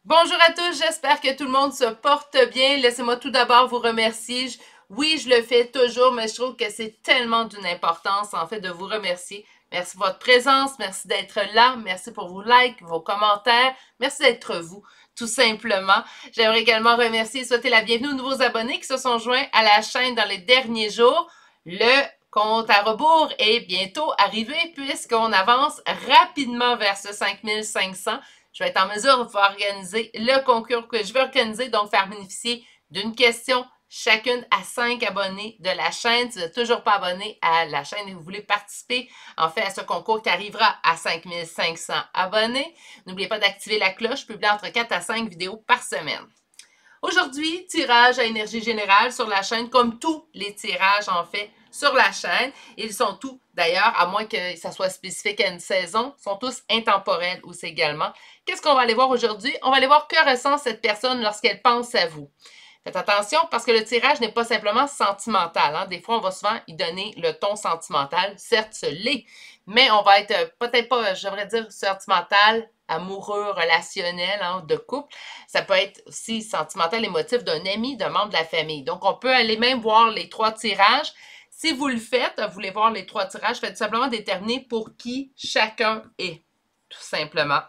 Bonjour à tous, j'espère que tout le monde se porte bien. Laissez-moi tout d'abord vous remercier. Oui, je le fais toujours, mais je trouve que c'est tellement d'une importance, en fait, de vous remercier. Merci pour votre présence, merci d'être là, merci pour vos likes, vos commentaires, merci d'être vous, tout simplement. J'aimerais également remercier et souhaiter la bienvenue aux nouveaux abonnés qui se sont joints à la chaîne dans les derniers jours. Le compte à rebours est bientôt arrivé puisqu'on avance rapidement vers ce 5500. Je vais être en mesure de pouvoir organiser le concours que je veux organiser, donc faire bénéficier d'une question chacune à 5 abonnés de la chaîne. Si vous n'êtes toujours pas abonné à la chaîne et vous voulez participer, en fait, à ce concours qui arrivera à 5500 abonnés, n'oubliez pas d'activer la cloche, je publie entre 4 à 5 vidéos par semaine. Aujourd'hui, tirage à énergie générale sur la chaîne, comme tous les tirages, en fait, sur la chaîne. Ils sont tous, d'ailleurs, à moins que ça soit spécifique à une saison, sont tous intemporels aussi également. Qu'est-ce qu'on va aller voir aujourd'hui? On va aller voir que ressent cette personne lorsqu'elle pense à vous. Faites attention parce que le tirage n'est pas simplement sentimental. Hein. Des fois, on va souvent y donner le ton sentimental. Certes, ce l'est, mais on va être peut-être pas, j'aimerais dire, sentimental, amoureux, relationnel, hein, de couple. Ça peut être aussi sentimental, émotif d'un ami, d'un membre de la famille. Donc, on peut aller même voir les 3 tirages. Si vous le faites, vous voulez voir les 3 tirages, faites simplement déterminer pour qui chacun est, tout simplement.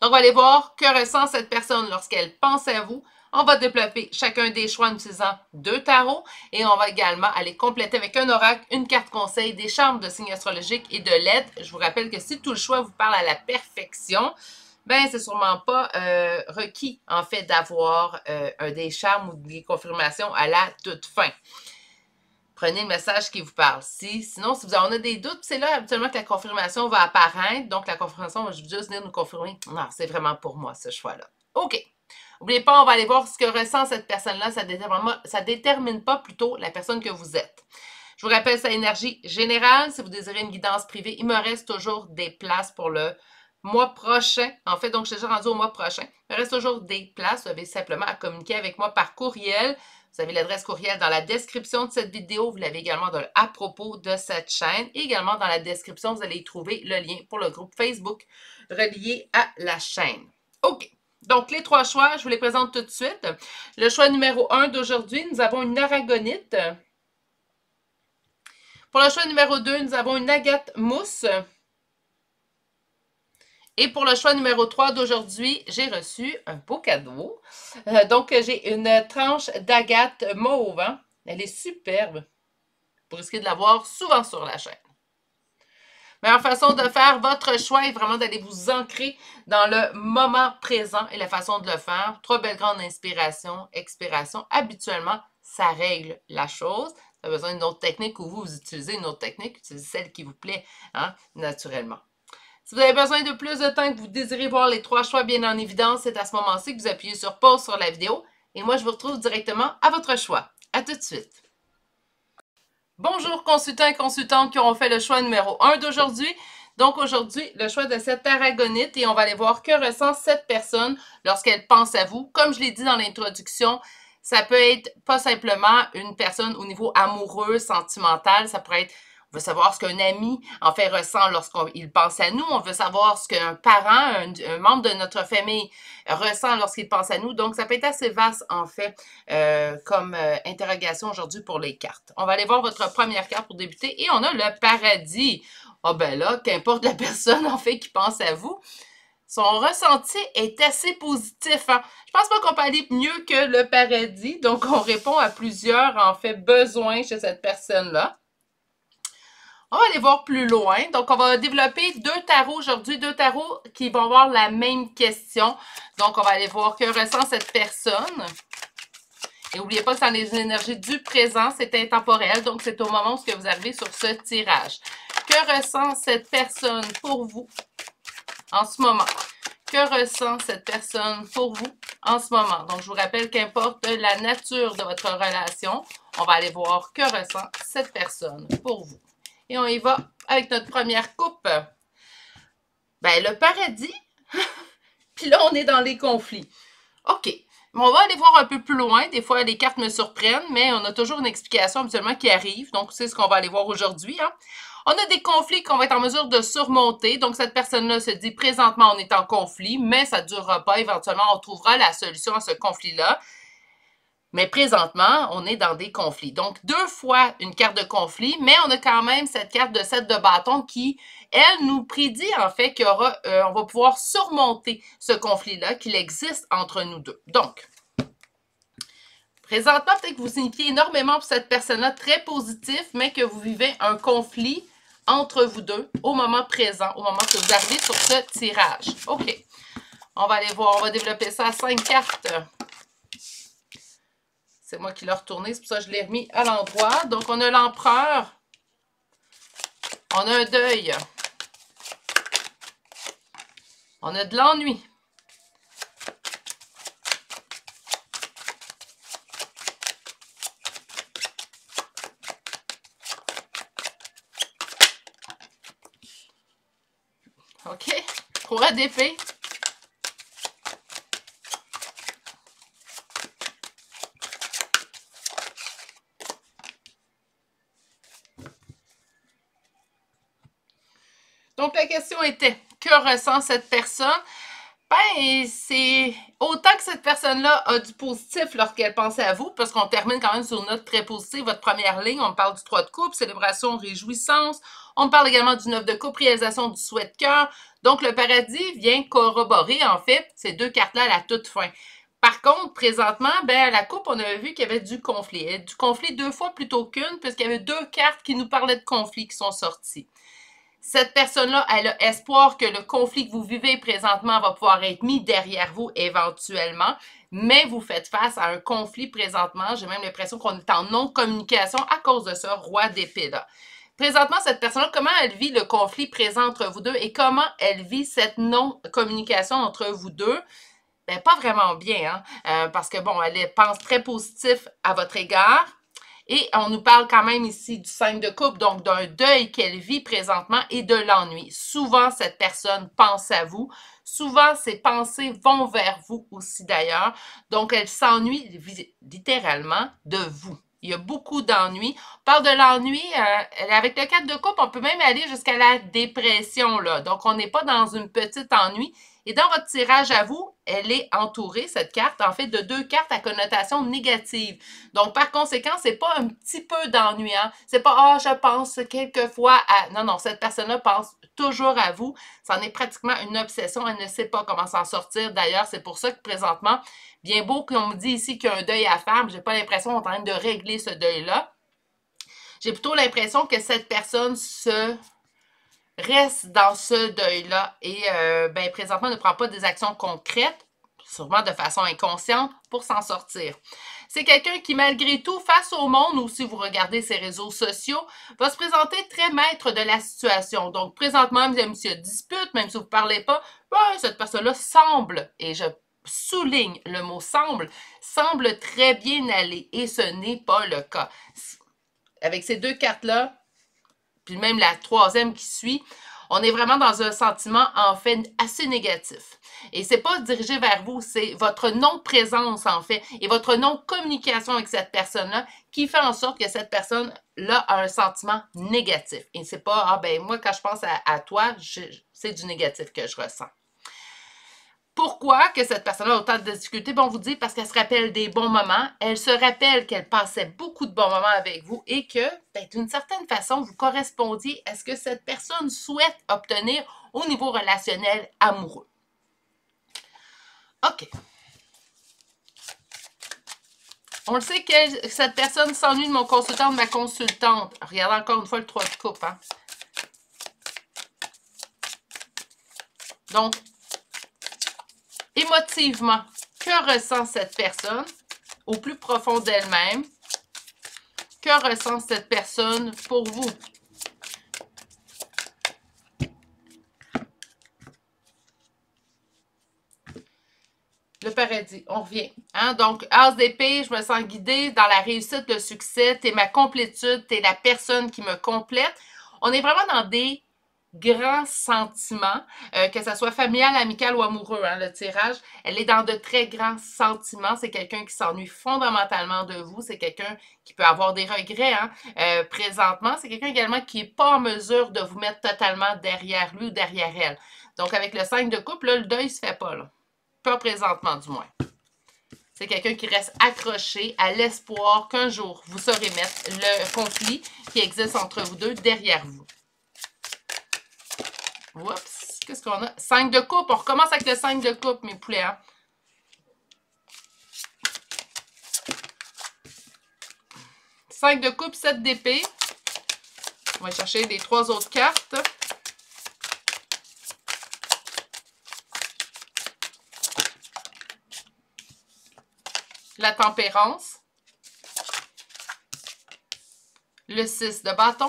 Donc, on va aller voir que ressent cette personne lorsqu'elle pense à vous. On va développer chacun des choix en utilisant 2 tarots et on va également aller compléter avec un oracle, une carte conseil, des charmes de signes astrologiques et de lettres. Je vous rappelle que si tout le choix vous parle à la perfection, ben c'est sûrement pas requis en fait d'avoir des charmes ou des confirmations à la toute fin. Prenez le message qui vous parle. Sinon, si vous en avez des doutes, c'est là habituellement que la confirmation va apparaître. Donc, la confirmation va juste venir nous confirmer. Non, c'est vraiment pour moi, ce choix-là. OK. N'oubliez pas, on va aller voir ce que ressent cette personne-là. Ça détermine pas plutôt la personne que vous êtes. Je vous rappelle sa énergie générale. Si vous désirez une guidance privée, il me reste toujours des places pour le mois prochain. En fait, donc, je suis déjà rendue au mois prochain. Il me reste toujours des places. Vous avez simplement à communiquer avec moi par courriel. Vous avez l'adresse courriel dans la description de cette vidéo. Vous l'avez également à propos de cette chaîne. Et également dans la description, vous allez y trouver le lien pour le groupe Facebook relié à la chaîne. OK. Donc, les 3 choix, je vous les présente tout de suite. Le choix numéro 1 d'aujourd'hui, nous avons une aragonite. Pour le choix numéro 2, nous avons une agate mousse. Et pour le choix numéro 3 d'aujourd'hui, j'ai reçu un beau cadeau. Donc, j'ai une tranche d'agate mauve. Hein? Elle est superbe. Vous risquez de la voir souvent sur la chaîne. Meilleure façon de faire votre choix est vraiment d'aller vous ancrer dans le moment présent et la façon de le faire. 3 belles grandes inspirations, expirations. Habituellement, ça règle la chose. Vous avez besoin d'une autre technique ou vous utilisez une autre technique, utilisez celle qui vous plaît, hein, naturellement. Si vous avez besoin de plus de temps et que vous désirez voir les 3 choix bien en évidence, c'est à ce moment-ci que vous appuyez sur pause sur la vidéo. Et moi, je vous retrouve directement à votre choix. À tout de suite. Bonjour consultants et consultantes qui auront fait le choix numéro 1 d'aujourd'hui. Donc aujourd'hui, le choix de cette aragonite et on va aller voir que ressent cette personne lorsqu'elle pense à vous. Comme je l'ai dit dans l'introduction, ça peut être pas simplement une personne au niveau amoureux, sentimental, ça pourrait être, on veut savoir ce qu'un ami en fait ressent lorsqu'il pense à nous, on veut savoir ce qu'un parent, un membre de notre famille ressent lorsqu'il pense à nous. Donc ça peut être assez vaste en fait comme interrogation aujourd'hui pour les cartes. On va aller voir votre première carte pour débuter et on a le paradis. Ah ben là, qu'importe la personne en fait qui pense à vous, son ressenti est assez positif. Hein? Je pense pas qu'on peut aller mieux que le paradis. Donc, on répond à plusieurs, en fait, besoins chez cette personne-là. On va aller voir plus loin. Donc, on va développer 2 tarots aujourd'hui, 2 tarots qui vont avoir la même question. Donc, on va aller voir que ressent cette personne. Et n'oubliez pas que c'est dans les énergies du présent, c'est intemporel. Donc, c'est au moment où vous arrivez sur ce tirage. Que ressent cette personne pour vous en ce moment? Que ressent cette personne pour vous en ce moment? Donc, je vous rappelle qu'importe la nature de votre relation, on va aller voir que ressent cette personne pour vous. Et on y va avec notre première coupe. Ben, le paradis. Puis là, on est dans les conflits. OK. On va aller voir un peu plus loin. Des fois, les cartes me surprennent, mais on a toujours une explication habituellement qui arrive. Donc, c'est ce qu'on va aller voir aujourd'hui. Hein. On a des conflits qu'on va être en mesure de surmonter. Donc, cette personne-là se dit, présentement, on est en conflit, mais ça ne durera pas. Éventuellement, on trouvera la solution à ce conflit-là. Mais présentement, on est dans des conflits. Donc, 2 fois une carte de conflit, mais on a quand même cette carte de 7 de bâton qui, elle, nous prédit en fait qu'il y aura, on va pouvoir surmonter ce conflit-là, qu'il existe entre nous deux. Donc, présentement, peut-être que vous signifiez énormément pour cette personne-là, très positif, mais que vous vivez un conflit entre vous deux au moment présent, au moment que vous arrivez sur ce tirage. OK. On va aller voir, on va développer ça à 5 cartes. C'est moi qui l'ai retourné, c'est pour ça que je l'ai remis à l'endroit. Donc, on a l'empereur. On a un deuil. On a de l'ennui. OK. Roi d'épée. Donc, la question était, que ressent cette personne? Ben, c'est autant que cette personne-là a du positif lorsqu'elle pense à vous, parce qu'on termine quand même sur une note très positive. Votre première ligne, on parle du 3 de coupe, célébration, réjouissance. On parle également du 9 de coupe, réalisation du souhait de cœur. Donc, le paradis vient corroborer, en fait, ces 2 cartes-là à la toute fin. Par contre, présentement, ben, à la coupe, on avait vu qu'il y avait du conflit. Il y avait du conflit 2 fois plutôt qu'une, puisqu'il y avait 2 cartes qui nous parlaient de conflit qui sont sorties. Cette personne-là, elle a espoir que le conflit que vous vivez présentement va pouvoir être mis derrière vous éventuellement, mais vous faites face à un conflit présentement. J'ai même l'impression qu'on est en non-communication à cause de ce roi d'épée-là. Présentement, cette personne-là, comment elle vit le conflit présent entre vous deux et comment elle vit cette non-communication entre vous deux? Ben, pas vraiment bien, hein? Parce que, bon, elle pense très positif à votre égard. Et on nous parle quand même ici du 5 de coupe, donc d'un deuil qu'elle vit présentement et de l'ennui. Souvent, cette personne pense à vous. Souvent, ses pensées vont vers vous aussi d'ailleurs. Donc, elle s'ennuie littéralement de vous. Il y a beaucoup d'ennuis. On parle de l'ennui, avec le 4 de coupe, on peut même aller jusqu'à la dépression, là. Donc, on n'est pas dans une petite ennui. Et dans votre tirage à vous, elle est entourée, cette carte, en fait, de 2 cartes à connotation négative. Donc, par conséquent, c'est pas un petit peu d'ennuyant. C'est pas, ah, je pense quelquefois à... Non, non, cette personne-là pense toujours à vous. C'en est pratiquement une obsession. Elle ne sait pas comment s'en sortir. D'ailleurs, c'est pour ça que présentement, bien beau qu'on me dit ici qu'il y a un deuil à faire, mais j'ai pas l'impression qu'on est en train de régler ce deuil-là. J'ai plutôt l'impression que cette personne reste dans ce deuil-là et ben, présentement ne prend pas des actions concrètes, sûrement de façon inconsciente, pour s'en sortir. C'est quelqu'un qui, malgré tout, face au monde, ou si vous regardez ses réseaux sociaux, va se présenter très maître de la situation. Donc, présentement, même s'il y a dispute, même si vous ne parlez pas, ben, cette personne-là semble, et je souligne le mot semble très bien aller, et ce n'est pas le cas. Avec ces 2 cartes-là, puis même la 3e qui suit, on est vraiment dans un sentiment, en fait, assez négatif. Et c'est pas dirigé vers vous, c'est votre non-présence, en fait, et votre non-communication avec cette personne-là qui fait en sorte que cette personne-là a un sentiment négatif. Et c'est pas, ah ben, moi, quand je pense à toi, c'est du négatif que je ressens. Pourquoi que cette personne-là a autant de difficultés? Bon, on vous dit parce qu'elle se rappelle des bons moments. Elle se rappelle qu'elle passait beaucoup de bons moments avec vous et que, ben, d'une certaine façon, vous correspondiez à ce que cette personne souhaite obtenir au niveau relationnel amoureux. OK. On le sait que cette personne s'ennuie de mon consultant, de ma consultante. Regardez encore une fois le 3 de coupe, hein. Donc, émotivement, que ressent cette personne au plus profond d'elle-même? Que ressent cette personne pour vous? Le paradis, on revient. Hein? Donc, as d'épée, je me sens guidée dans la réussite, le succès. T'es ma complétude, t'es la personne qui me complète. On est vraiment dans des grands sentiments, que ce soit familial, amical ou amoureux, hein, le tirage. Elle est dans de très grands sentiments. C'est quelqu'un qui s'ennuie fondamentalement de vous. C'est quelqu'un qui peut avoir des regrets, hein, présentement. C'est quelqu'un également qui n'est pas en mesure de vous mettre totalement derrière lui ou derrière elle. Donc, avec le 5 de coupe, là, le deuil ne se fait pas, là. Pas présentement, du moins. C'est quelqu'un qui reste accroché à l'espoir qu'un jour, vous saurez mettre le conflit qui existe entre vous deux derrière vous. Oups, qu'est-ce qu'on a? 5 de coupe. On recommence avec le 5 de coupe, mes poulets. Hein? Cinq de coupe, 7 d'épée. On va chercher les 3 autres cartes. La tempérance. Le 6 de bâton.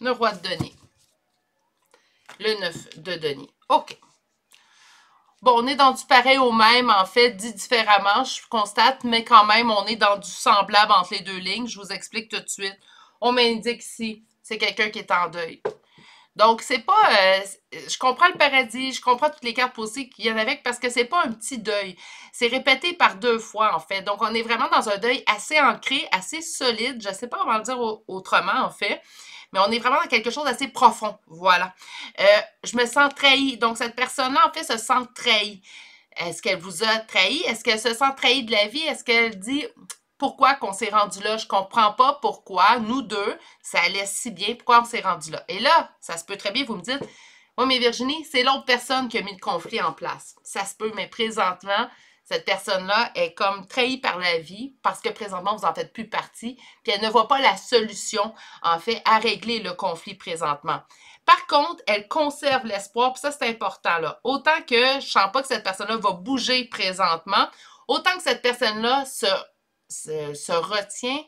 Le roi de denier. Le 9 de denier. OK. Bon, on est dans du pareil au même, en fait, dit différemment, je constate, mais quand même, on est dans du semblable entre les deux lignes. Je vous explique tout de suite. On m'indique ici, c'est quelqu'un qui est en deuil. Donc, c'est pas... je comprends le paradis, je comprends toutes les cartes posées qu'il y en a avec, parce que c'est pas un petit deuil. C'est répété par 2 fois, en fait. Donc, on est vraiment dans un deuil assez ancré, assez solide. Je sais pas comment le dire autrement, en fait. Mais on est vraiment dans quelque chose d'assez profond. Voilà. Je me sens trahie. Donc, cette personne-là, en fait, se sent trahie. Est-ce qu'elle vous a trahi? Est-ce qu'elle se sent trahie de la vie? Est-ce qu'elle dit... Pourquoi qu'on s'est rendu là? Je comprends pas pourquoi, nous deux, ça allait si bien, pourquoi on s'est rendu là? Et là, ça se peut très bien, vous me dites, oui, mais Virginie, c'est l'autre personne qui a mis le conflit en place. Ça se peut, mais présentement, cette personne-là est comme trahie par la vie parce que présentement, vous n'en faites plus partie, puis elle ne voit pas la solution, en fait, à régler le conflit présentement. Par contre, elle conserve l'espoir, puis ça, c'est important, là. Autant que je ne sens pas que cette personne-là va bouger présentement, autant que cette personne-là se retient,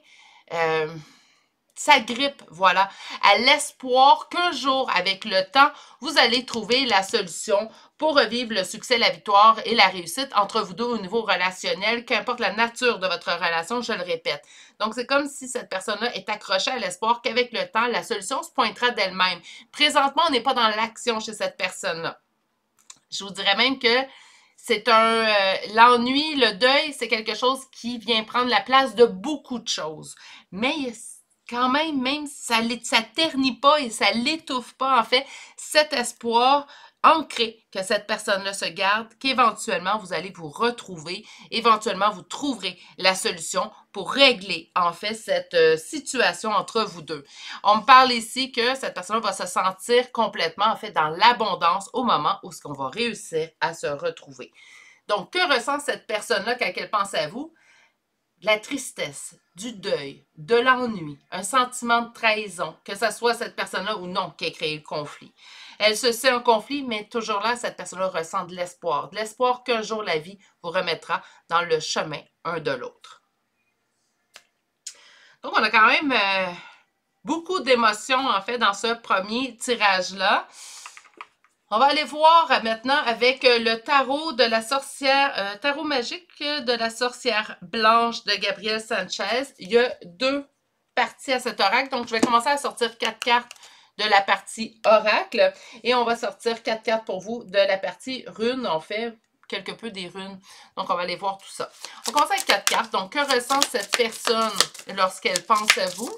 s'agrippe, voilà, à l'espoir qu'un jour, avec le temps, vous allez trouver la solution pour revivre le succès, la victoire et la réussite entre vous deux au niveau relationnel, qu'importe la nature de votre relation, je le répète. Donc, c'est comme si cette personne-là est accrochée à l'espoir qu'avec le temps, la solution se pointera d'elle-même. Présentement, on n'est pas dans l'action chez cette personne-là. Je vous dirais même que c'est l'ennui, le deuil, c'est quelque chose qui vient prendre la place de beaucoup de choses. Mais quand même ça ternit pas et ça l'étouffe pas, en fait, cet espoir ancré que cette personne-là se garde, qu'éventuellement, vous allez vous retrouver, éventuellement, vous trouverez la solution pour régler, en fait, cette situation entre vous deux. On me parle ici que cette personne va se sentir complètement, en fait, dans l'abondance au moment où on va réussir à se retrouver. Donc, que ressent cette personne-là quand elle pense à vous? De la tristesse, du deuil, de l'ennui, un sentiment de trahison, que ce soit cette personne-là ou non qui a créé le conflit. Elle se sait en conflit, mais toujours là, cette personne-là ressent de l'espoir qu'un jour la vie vous remettra dans le chemin un de l'autre. Donc, on a quand même beaucoup d'émotions, en fait, dans ce premier tirage-là. On va aller voir maintenant avec le tarot de la sorcière, tarot magique de la sorcière blanche de Gabrielle Sanchez. Il y a 2 parties à cet oracle, donc je vais commencer à sortir 4 cartes de la partie oracle et on va sortir 4 cartes pour vous de la partie rune, on fait quelque peu des runes, donc on va aller voir tout ça. On commence avec 4 cartes, donc que ressent cette personne lorsqu'elle pense à vous?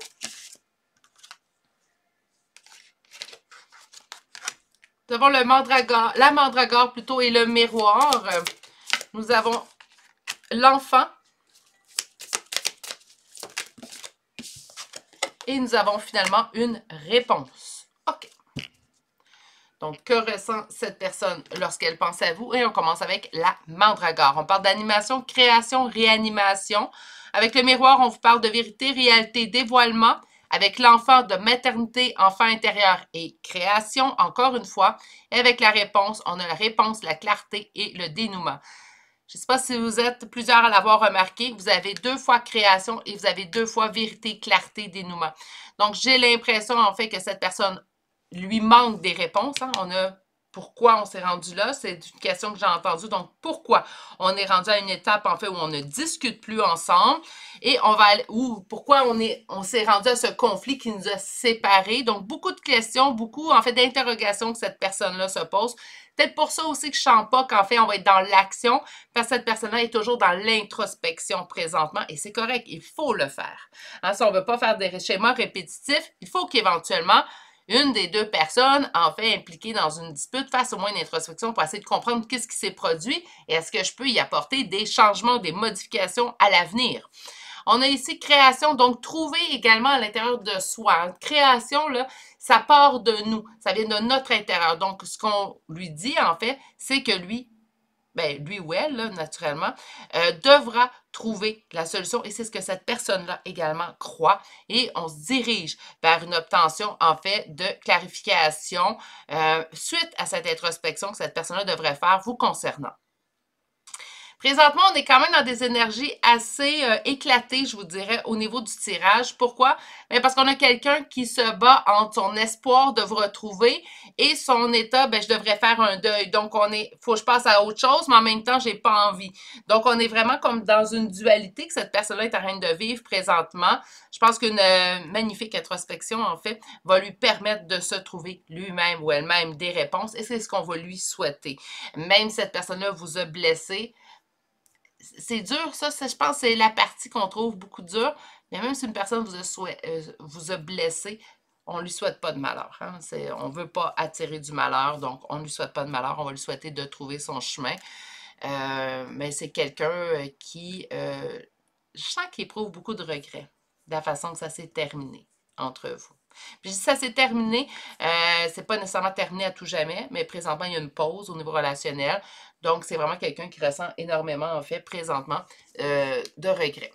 Nous avons le mandragore, la mandragore plutôt et le miroir. Nous avons l'enfant. Et nous avons finalement une réponse. OK. Donc, que ressent cette personne lorsqu'elle pense à vous? Et on commence avec la mandragore. On parle d'animation, création, réanimation. Avec le miroir, on vous parle de vérité, réalité, dévoilement. Avec l'enfant, de maternité, enfant intérieur et création, encore une fois. Et avec la réponse, on a la réponse, la clarté et le dénouement. Je ne sais pas si vous êtes plusieurs à l'avoir remarqué, vous avez 2 fois création et vous avez 2 fois vérité, clarté, dénouement. Donc, j'ai l'impression, en fait, que cette personne lui manque des réponses. Hein. On a pourquoi on s'est rendu là, c'est une question que j'ai entendue. Donc, pourquoi on est rendu à une étape, en fait, où on ne discute plus ensemble et on va aller, ou pourquoi on s'est rendu à ce conflit qui nous a séparés. Donc, beaucoup de questions, beaucoup, en fait, d'interrogations que cette personne-là se pose. Peut-être pour ça aussi que je sens pas qu'en fait, on va être dans l'action, parce que cette personne-là est toujours dans l'introspection présentement, et c'est correct, il faut le faire. Hein, si on veut pas faire des schémas répétitifs, il faut qu'éventuellement, une des deux personnes, en fait, impliquée dans une dispute, fasse au moins une introspection pour essayer de comprendre qu'est-ce qui s'est produit et est-ce que je peux y apporter des changements, des modifications à l'avenir. On a ici création, donc trouver également à l'intérieur de soi. Création, là, ça part de nous, ça vient de notre intérieur. Donc, ce qu'on lui dit, en fait, c'est que lui ou elle, là, naturellement, devra trouver la solution. Et c'est ce que cette personne-là également croit. Et on se dirige vers une obtention, en fait, de clarification suite à cette introspection que cette personne-là devrait faire vous concernant. Présentement, on est quand même dans des énergies assez éclatées, je vous dirais, au niveau du tirage. Pourquoi? Bien, parce qu'on a quelqu'un qui se bat entre son espoir de vous retrouver et son état, je devrais faire un deuil. Donc, faut que je passe à autre chose, mais en même temps, j'ai pas envie. Donc, on est vraiment comme dans une dualité que cette personne-là est en train de vivre présentement. Je pense qu'une magnifique introspection, en fait, va lui permettre de se trouver lui-même ou elle-même des réponses et c'est ce qu'on va lui souhaiter. Même si cette personne-là vous a blessé, c'est dur, ça, je pense que c'est la partie qu'on trouve beaucoup dure. Mais même si une personne vous a blessé, on ne lui souhaite pas de malheur. Hein? On ne veut pas attirer du malheur, donc on ne lui souhaite pas de malheur. On va lui souhaiter de trouver son chemin. Mais c'est quelqu'un qui, je sens qu'il éprouve beaucoup de regrets de la façon que ça s'est terminé entre vous. Puis je dis ça s'est terminé, c'est pas nécessairement terminé à tout jamais, mais présentement, il y a une pause au niveau relationnel. Donc, c'est vraiment quelqu'un qui ressent énormément, en fait, présentement, de regrets.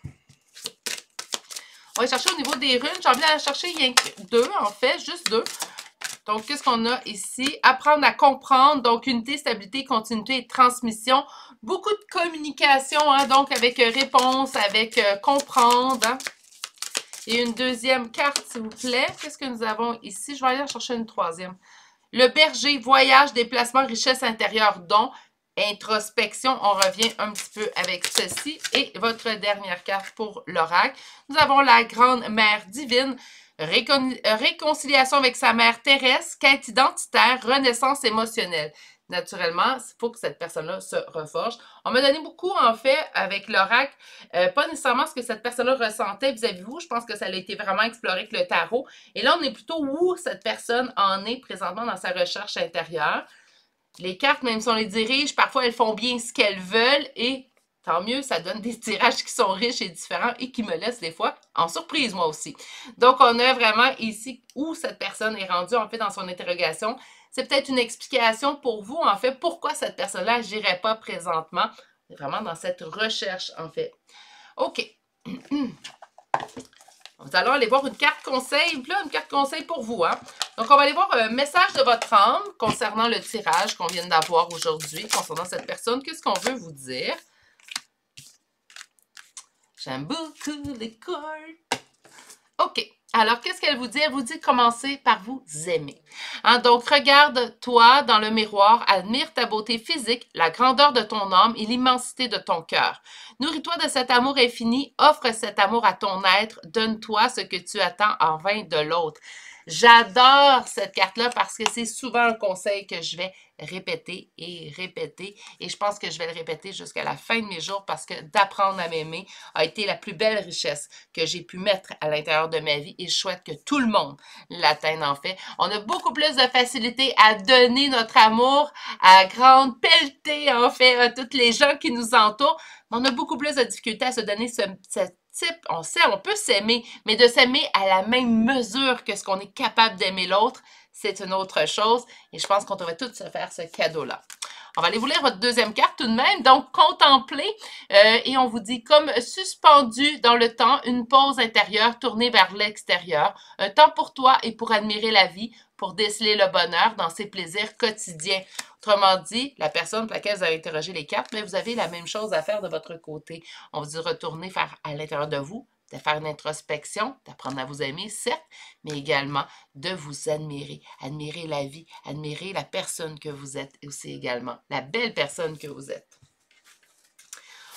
On va chercher au niveau des runes. J'ai envie d'aller chercher rien que deux, en fait, juste deux. Donc, qu'est-ce qu'on a ici? Apprendre à comprendre. Donc, unité, stabilité, continuité et transmission. Beaucoup de communication, hein, donc avec réponse, avec comprendre. Hein. Et une deuxième carte, s'il vous plaît. Qu'est-ce que nous avons ici? Je vais aller en chercher une troisième. Le berger, voyage, déplacement, richesse intérieure, don, introspection. On revient un petit peu avec ceci. Et votre dernière carte pour l'oracle. Nous avons la grande mère divine, réconciliation avec sa mère terrestre, quête identitaire, renaissance émotionnelle. Naturellement, il faut que cette personne-là se reforge. On m'a donné beaucoup, en fait, avec l'oracle, pas nécessairement ce que cette personne-là ressentait vis-à-vis de vous. Je pense que ça a été vraiment exploré avec le tarot. Et là, on est plutôt où cette personne en est présentement dans sa recherche intérieure. Les cartes, même si on les dirige, parfois, elles font bien ce qu'elles veulent et tant mieux, ça donne des tirages qui sont riches et différents et qui me laissent des fois en surprise, moi aussi. Donc, on a vraiment ici où cette personne est rendue, en fait, dans son interrogation. C'est peut-être une explication pour vous, en fait, pourquoi cette personne-là n'agirait pas présentement. C'est vraiment dans cette recherche, en fait. OK. Nous allons aller voir une carte conseil, là, une carte conseil pour vous. Hein? Donc, on va aller voir un message de votre âme concernant le tirage qu'on vient d'avoir aujourd'hui, concernant cette personne. Qu'est-ce qu'on veut vous dire? J'aime beaucoup les cartes. OK. Alors, qu'est-ce qu'elle vous dit? Elle vous dit de commencer par vous aimer. Hein, donc, regarde-toi dans le miroir, admire ta beauté physique, la grandeur de ton âme et l'immensité de ton cœur. Nourris-toi de cet amour infini, offre cet amour à ton être, donne-toi ce que tu attends en vain de l'autre. J'adore cette carte-là parce que c'est souvent un conseil que je vais répéter et répéter. Et je pense que je vais le répéter jusqu'à la fin de mes jours parce que d'apprendre à m'aimer a été la plus belle richesse que j'ai pu mettre à l'intérieur de ma vie et je souhaite que tout le monde l'atteigne en fait. On a beaucoup plus de facilité à donner notre amour, à grande pelleter en fait à toutes les gens qui nous entourent, mais on a beaucoup plus de difficulté à se donner cette type, on sait, on peut s'aimer, mais de s'aimer à la même mesure que ce qu'on est capable d'aimer l'autre, c'est une autre chose. Et je pense qu'on devrait tous se faire ce cadeau-là. On va aller vous lire votre deuxième carte tout de même. Donc, contempler. Et on vous dit comme suspendu dans le temps, une pause intérieure tournée vers l'extérieur. Un temps pour toi et pour admirer la vie, pour déceler le bonheur dans ses plaisirs quotidiens. Autrement dit, la personne pour laquelle vous avez interrogé les cartes, mais vous avez la même chose à faire de votre côté. On vous dit retourner faire à l'intérieur de vous, de faire une introspection, d'apprendre à vous aimer, certes, mais également de vous admirer. Admirer la vie, admirer la personne que vous êtes et aussi également la belle personne que vous êtes.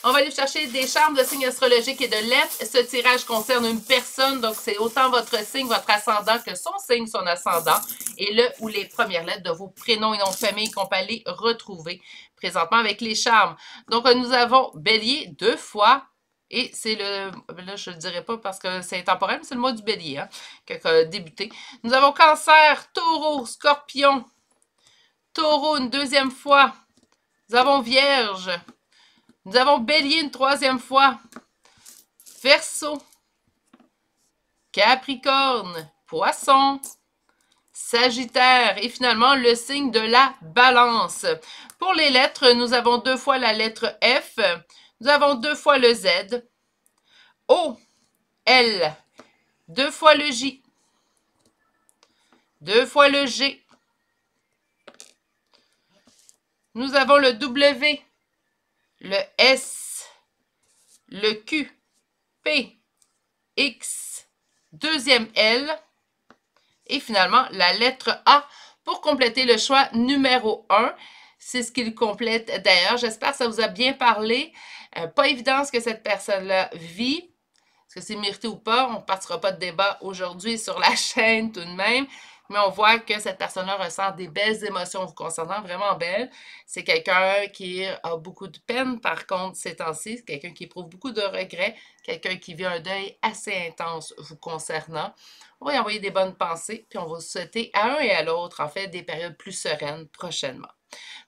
On va aller chercher des charmes de signes astrologiques et de lettres. Ce tirage concerne une personne, donc c'est autant votre signe, votre ascendant que son signe, son ascendant, et le ou les premières lettres de vos prénoms et noms de famille qu'on peut aller retrouver présentement avec les charmes. Donc, nous avons Bélier 2 fois, et c'est le, là je ne le dirai pas parce que c'est intemporel, mais c'est le mois du Bélier hein, qui a débuté. Nous avons Cancer, Taureau, Scorpion, Taureau une deuxième fois. Nous avons Vierge. Nous avons Bélier une troisième fois, Verseau, Capricorne, Poisson, Sagittaire et finalement le signe de la Balance. Pour les lettres, nous avons 2 fois la lettre F, nous avons 2 fois le Z, O, L, 2 fois le J, 2 fois le G, nous avons le W, le S, le Q, P, X, deuxième L et finalement la lettre A pour compléter le choix numéro 1. C'est ce qu'il complète d'ailleurs. J'espère que ça vous a bien parlé. Pas évident ce que cette personne-là vit. Est-ce que c'est mérité ou pas? On ne partira pas de débat aujourd'hui sur la chaîne tout de même. Mais on voit que cette personne-là ressent des belles émotions vous concernant, vraiment belles. C'est quelqu'un qui a beaucoup de peine, par contre, ces temps-ci. C'est quelqu'un qui éprouve beaucoup de regrets, quelqu'un qui vit un deuil assez intense vous concernant. On va y envoyer des bonnes pensées, puis on va vous souhaiter à un et à l'autre, en fait, des périodes plus sereines prochainement.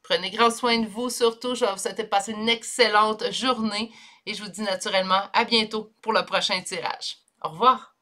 Prenez grand soin de vous, surtout. Je vais vous souhaiter de passer une excellente journée et je vous dis naturellement à bientôt pour le prochain tirage. Au revoir!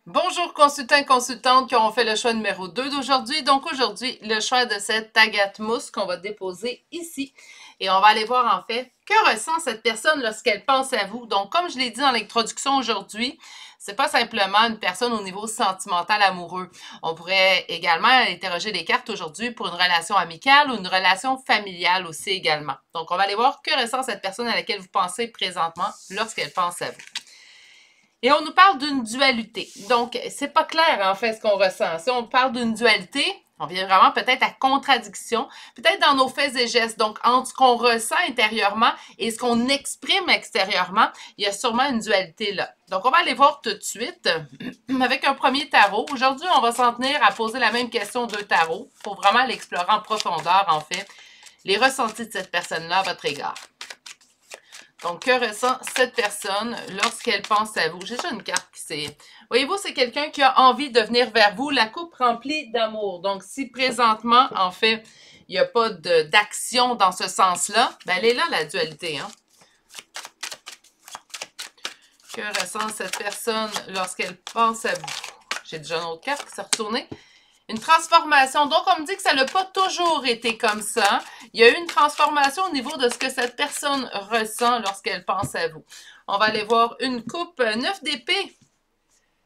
Bonjour consultants et consultantes qui ont fait le choix numéro 2 d'aujourd'hui. Donc aujourd'hui, le choix de cette agate mousse qu'on va déposer ici. Et on va aller voir en fait que ressent cette personne lorsqu'elle pense à vous. Donc comme je l'ai dit dans l'introduction aujourd'hui, c'est pas simplement une personne au niveau sentimental amoureux. On pourrait également interroger les cartes aujourd'hui pour une relation amicale ou une relation familiale aussi également. Donc on va aller voir que ressent cette personne à laquelle vous pensez présentement lorsqu'elle pense à vous. Et on nous parle d'une dualité. Donc, c'est pas clair, en fait, ce qu'on ressent. Si on parle d'une dualité, on vient vraiment peut-être à contradiction, peut-être dans nos faits et gestes. Donc, entre ce qu'on ressent intérieurement et ce qu'on exprime extérieurement, il y a sûrement une dualité là. Donc, on va aller voir tout de suite avec un premier tarot. Aujourd'hui, on va s'en tenir à poser la même question de tarot pour vraiment l'explorer en profondeur, en fait, les ressentis de cette personne-là à votre égard. Donc, que ressent cette personne lorsqu'elle pense à vous? J'ai déjà une carte qui s'est... Voyez-vous, c'est quelqu'un qui a envie de venir vers vous, la coupe remplie d'amour. Donc, si présentement, en fait, il n'y a pas d'action dans ce sens-là, ben elle est là, la dualité. Hein? Que ressent cette personne lorsqu'elle pense à vous? J'ai déjà une autre carte qui s'est retournée. Une transformation. Donc, on me dit que ça n'a pas toujours été comme ça. Il y a eu une transformation au niveau de ce que cette personne ressent lorsqu'elle pense à vous. On va aller voir une coupe 9 d'épée.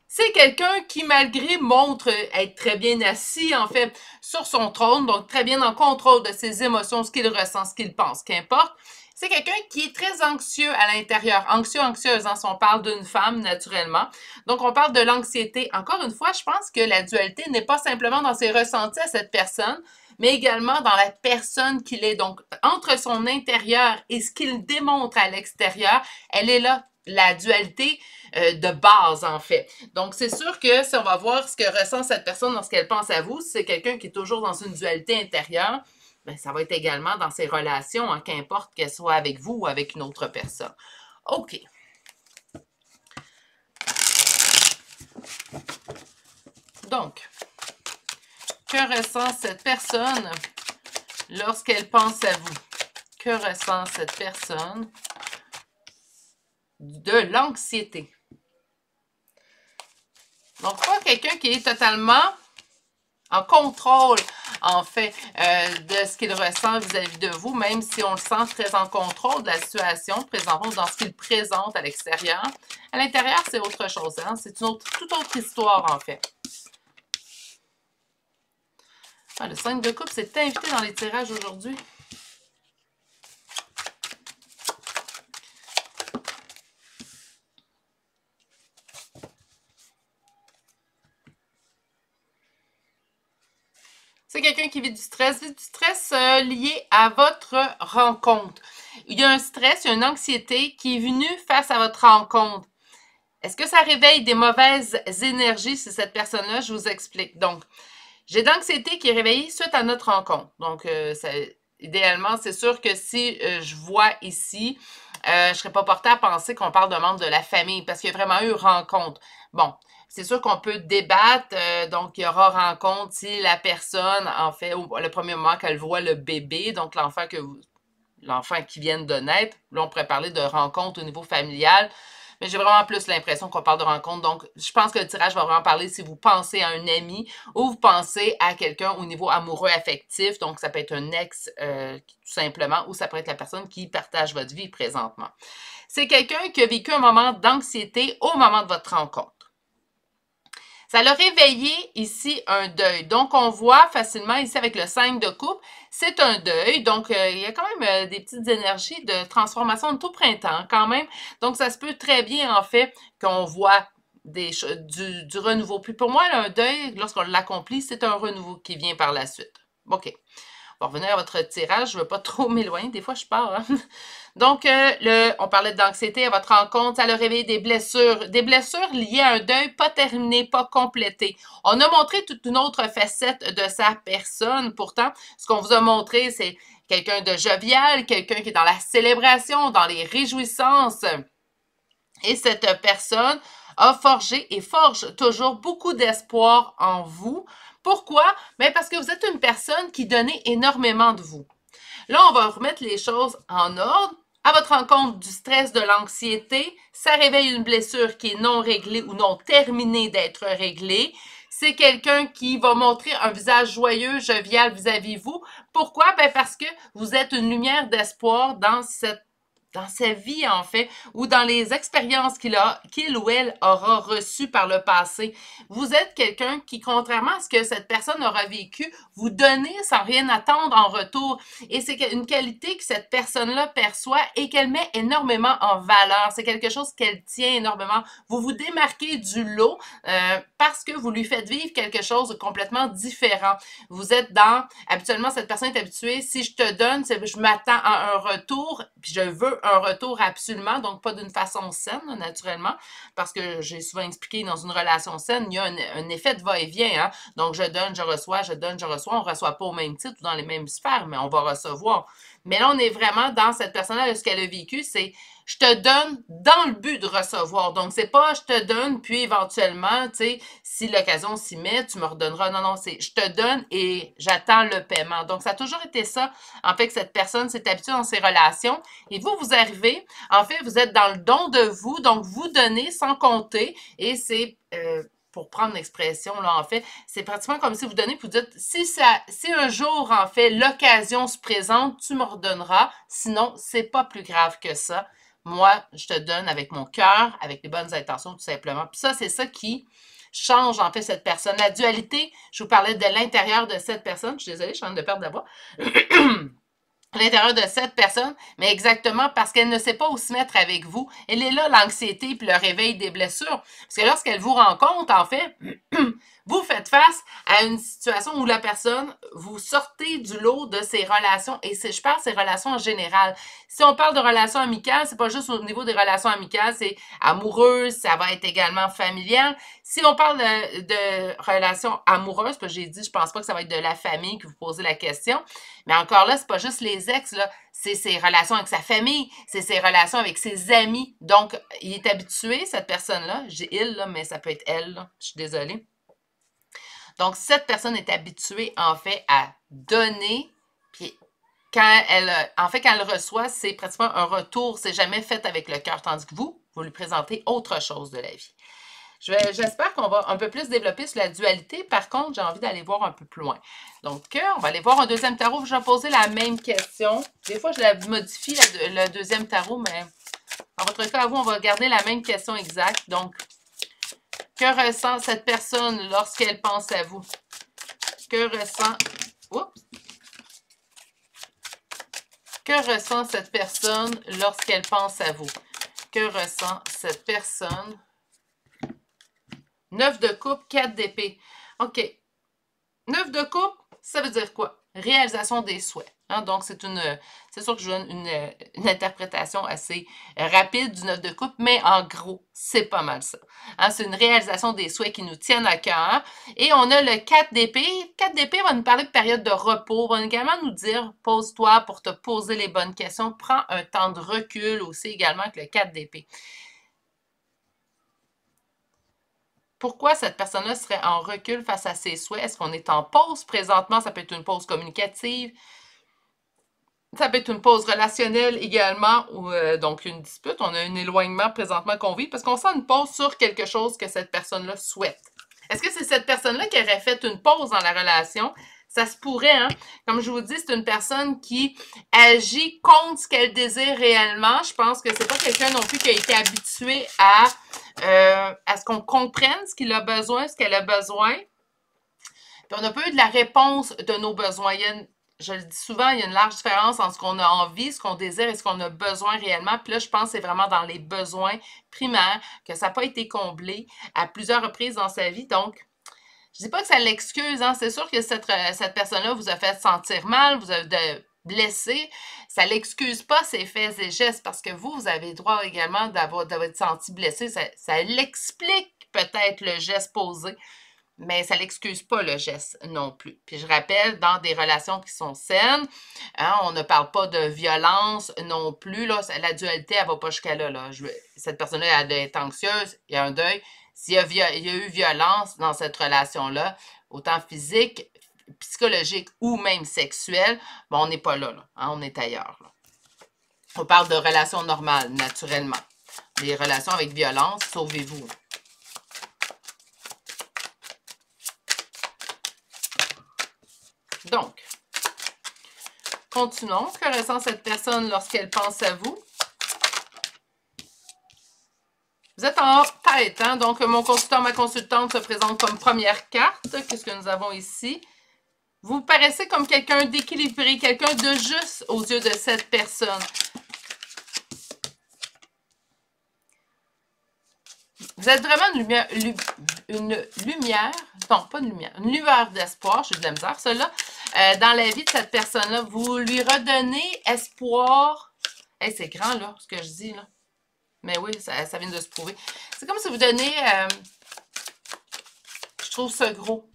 C'est quelqu'un qui, malgré, montre être très bien assis, en fait, sur son trône, donc très bien en contrôle de ses émotions, ce qu'il ressent, ce qu'il pense, qu'importe. C'est quelqu'un qui est très anxieux à l'intérieur. Anxieux, anxieuse, hein, si on parle d'une femme, naturellement. Donc, on parle de l'anxiété. Encore une fois, je pense que la dualité n'est pas simplement dans ses ressentis à cette personne, mais également dans la personne qu'il est. Donc, entre son intérieur et ce qu'il démontre à l'extérieur, elle est là, la dualité de base, en fait. Donc, c'est sûr que si on va voir ce que ressent cette personne lorsqu'elle pense à vous, c'est quelqu'un qui est toujours dans une dualité intérieure, bien, ça va être également dans ses relations, hein, qu'importe qu'elle soit avec vous ou avec une autre personne. OK. Donc, que ressent cette personne lorsqu'elle pense à vous? Que ressent cette personne? De l'anxiété. Donc, pas quelqu'un qui est totalement en contrôle, en fait, de ce qu'il ressent vis-à-vis de vous, même si on le sent très en contrôle de la situation, présentement dans ce qu'il présente à l'extérieur. À l'intérieur, c'est autre chose, hein? C'est une toute autre histoire, en fait. Ah, le 5 de coupe s'est invité dans les tirages aujourd'hui. C'est quelqu'un qui vit du stress lié à votre rencontre. Il y a un stress, il y a une anxiété qui est venue face à votre rencontre. Est-ce que ça réveille des mauvaises énergies chez cette personne-là? Je vous explique. Donc, j'ai de l'anxiété qui est réveillée suite à notre rencontre. Donc, idéalement, c'est sûr que si je vois ici, je ne serais pas portée à penser qu'on parle d'un membre de la famille parce qu'il y a vraiment eu rencontre. Bon, c'est sûr qu'on peut débattre, donc il y aura rencontre si la personne, en fait, le premier moment qu'elle voit le bébé, donc l'enfant qui vient de naître, là on pourrait parler de rencontre au niveau familial, mais j'ai vraiment plus l'impression qu'on parle de rencontre. Donc, je pense que le tirage va vraiment parler si vous pensez à un ami ou vous pensez à quelqu'un au niveau amoureux affectif. Donc, ça peut être un ex, tout simplement, ou ça peut être la personne qui partage votre vie présentement. C'est quelqu'un qui a vécu un moment d'anxiété au moment de votre rencontre. Ça l'a réveillé ici un deuil. Donc, on voit facilement ici avec le 5 de coupe, c'est un deuil. Donc, il y a quand même des petites énergies de transformation de tout printemps quand même. Donc, ça se peut très bien en fait qu'on voit du renouveau. Puis pour moi, un deuil, lorsqu'on l'accomplit, c'est un renouveau qui vient par la suite. OK. On va revenir à votre tirage. Je ne veux pas trop m'éloigner. Des fois, je pars. Hein? Donc, on parlait d'anxiété à votre rencontre. Ça a réveillé des blessures liées à un deuil pas terminé, pas complété. On a montré toute une autre facette de sa personne. Pourtant, ce qu'on vous a montré, c'est quelqu'un de jovial, quelqu'un qui est dans la célébration, dans les réjouissances. Et cette personne a forgé et forge toujours beaucoup d'espoir en vous. Pourquoi? Bien parce que vous êtes une personne qui donnait énormément de vous. Là, on va remettre les choses en ordre. À votre rencontre du stress, de l'anxiété, ça réveille une blessure qui est non réglée ou non terminée d'être réglée. C'est quelqu'un qui va montrer un visage joyeux, jovial vis-à-vis vous. Pourquoi? Bien parce que vous êtes une lumière d'espoir dans sa vie, en fait, ou dans les expériences qu'il ou elle aura reçues par le passé. Vous êtes quelqu'un qui, contrairement à ce que cette personne aura vécu, vous donnez sans rien attendre en retour. Et c'est une qualité que cette personne-là perçoit et qu'elle met énormément en valeur. C'est quelque chose qu'elle tient énormément. Vous vous démarquez du lot parce que vous lui faites vivre quelque chose de complètement différent. Vous êtes habituellement, cette personne est habituée, si je te donne, je m'attends à un retour, puis je veux un retour absolument, donc pas d'une façon saine, naturellement, parce que j'ai souvent expliqué, dans une relation saine, il y a un effet de va-et-vient, hein? Donc je donne, je reçois, je donne, je reçois, on ne reçoit pas au même titre ou dans les mêmes sphères, mais on va recevoir. Mais là, on est vraiment dans cette personne-là, ce qu'elle a vécu, c'est je te donne dans le but de recevoir. Donc, c'est pas je te donne, puis éventuellement, tu sais, si l'occasion s'y met, tu me redonneras. Non, non, c'est je te donne et j'attends le paiement. Donc, ça a toujours été ça. En fait, que cette personne s'est habituée dans ses relations. Et vous arrivez, en fait, vous êtes dans le don de vous, donc vous donnez sans compter. Et c'est pour prendre l'expression, là, en fait, c'est pratiquement comme si vous donnez, puis vous dites, si un jour, en fait, l'occasion se présente, tu me redonneras. Sinon, c'est pas plus grave que ça. Moi, je te donne avec mon cœur, avec les bonnes intentions, tout simplement. Puis ça, c'est ça qui change, en fait, cette personne. La dualité, je vous parlais de l'intérieur de cette personne. Je suis désolée, je suis en train de perdre la voix. À l'intérieur de cette personne, mais exactement parce qu'elle ne sait pas où se mettre avec vous. Elle est là, l'anxiété puis le réveil des blessures. Parce que lorsqu'elle vous rencontre, en fait, vous faites face à une situation où la personne, vous sortez du lot de ses relations, et je parle de ses relations en général. Si on parle de relations amicales, c'est pas juste au niveau des relations amicales, c'est amoureuses, ça va être également familial. Si on parle de relations amoureuses, parce que j'ai dit, je pense pas que ça va être de la famille que vous posez la question, mais encore là, c'est pas juste les ex, là, c'est ses relations avec sa famille, c'est ses relations avec ses amis. Donc, il est habitué, cette personne-là, j'ai il, là, mais ça peut être elle, là, je suis désolée. Donc, cette personne est habituée, en fait, à donner, puis quand elle reçoit, c'est pratiquement un retour, c'est jamais fait avec le cœur, tandis que vous lui présentez autre chose de la vie. J'espère qu'on va un peu plus développer sur la dualité. Par contre, j'ai envie d'aller voir un peu plus loin. Donc, on va aller voir un deuxième tarot. Je vais poser la même question. Des fois, je la modifie, le deuxième tarot, mais en votre cas, à vous, on va garder la même question exacte. Donc, que ressent cette personne lorsqu'elle pense à vous? Que ressent... Oups! Que ressent cette personne lorsqu'elle pense à vous? Que ressent cette personne? 9 de coupe, 4 d'épée. OK. 9 de coupe, Ça veut dire quoi? Réalisation des souhaits. Hein? Donc, c'est sûr que je donne une interprétation assez rapide du 9 de coupe, mais en gros, c'est pas mal ça. Hein? C'est une réalisation des souhaits qui nous tiennent à cœur. Et on a le 4 d'épée. 4 d'épée va nous parler de période de repos, va également nous dire, pose-toi pour te poser les bonnes questions, prends un temps de recul aussi également avec le 4 d'épée. Pourquoi cette personne-là serait en recul face à ses souhaits? Est-ce qu'on est en pause présentement? Ça peut être une pause communicative. Ça peut être une pause relationnelle également, ou donc une dispute. On a un éloignement présentement qu'on vit parce qu'on sent une pause sur quelque chose que cette personne-là souhaite. Est-ce que c'est cette personne-là qui aurait fait une pause dans la relation? Ça se pourrait, hein? Comme je vous dis, c'est une personne qui agit contre ce qu'elle désire réellement. Je pense que c'est pas quelqu'un non plus qui a été habitué à ce qu'on comprenne ce qu'il a besoin, ce qu'elle a besoin. Puis on n'a pas eu de la réponse de nos besoins. Je le dis souvent, il y a une large différence entre ce qu'on a envie, ce qu'on désire et ce qu'on a besoin réellement. Puis là, je pense que c'est vraiment dans les besoins primaires que ça n'a pas été comblé à plusieurs reprises dans sa vie. Donc, je dis pas que ça l'excuse, hein. C'est sûr que cette personne-là vous a fait sentir mal, vous a blessé. Ça l'excuse pas ses faits et gestes parce que vous avez droit également d'avoir été senti blessé. Ça l'explique peut-être le geste posé, mais ça l'excuse pas le geste non plus. Puis je rappelle, dans des relations qui sont saines, hein, on ne parle pas de violence non plus. Là, la dualité, elle va pas jusqu'à là. Cette personne-là, elle est anxieuse, il y a un deuil. S'il y a eu violence dans cette relation-là, autant physique, psychologique ou même sexuelle, ben on n'est pas là, hein, on est ailleurs. Là. On parle de relations normales, naturellement. Les relations avec violence, sauvez-vous. Donc, continuons. Que ressent cette personne lorsqu'elle pense à vous? Vous êtes en tête, hein? Donc, mon consultant, ma consultante se présente comme première carte. Qu'est-ce que nous avons ici? Vous paraissez comme quelqu'un d'équilibré, quelqu'un de juste aux yeux de cette personne. Vous êtes vraiment une lumière, non, pas une lumière, une lueur d'espoir, j'ai de la misère, celle-là, dans la vie de cette personne-là. Vous lui redonnez espoir. Hey, c'est grand, là, ce que je dis, là. Mais oui, ça vient de se prouver. C'est comme si vous donnez... je trouve ça gros.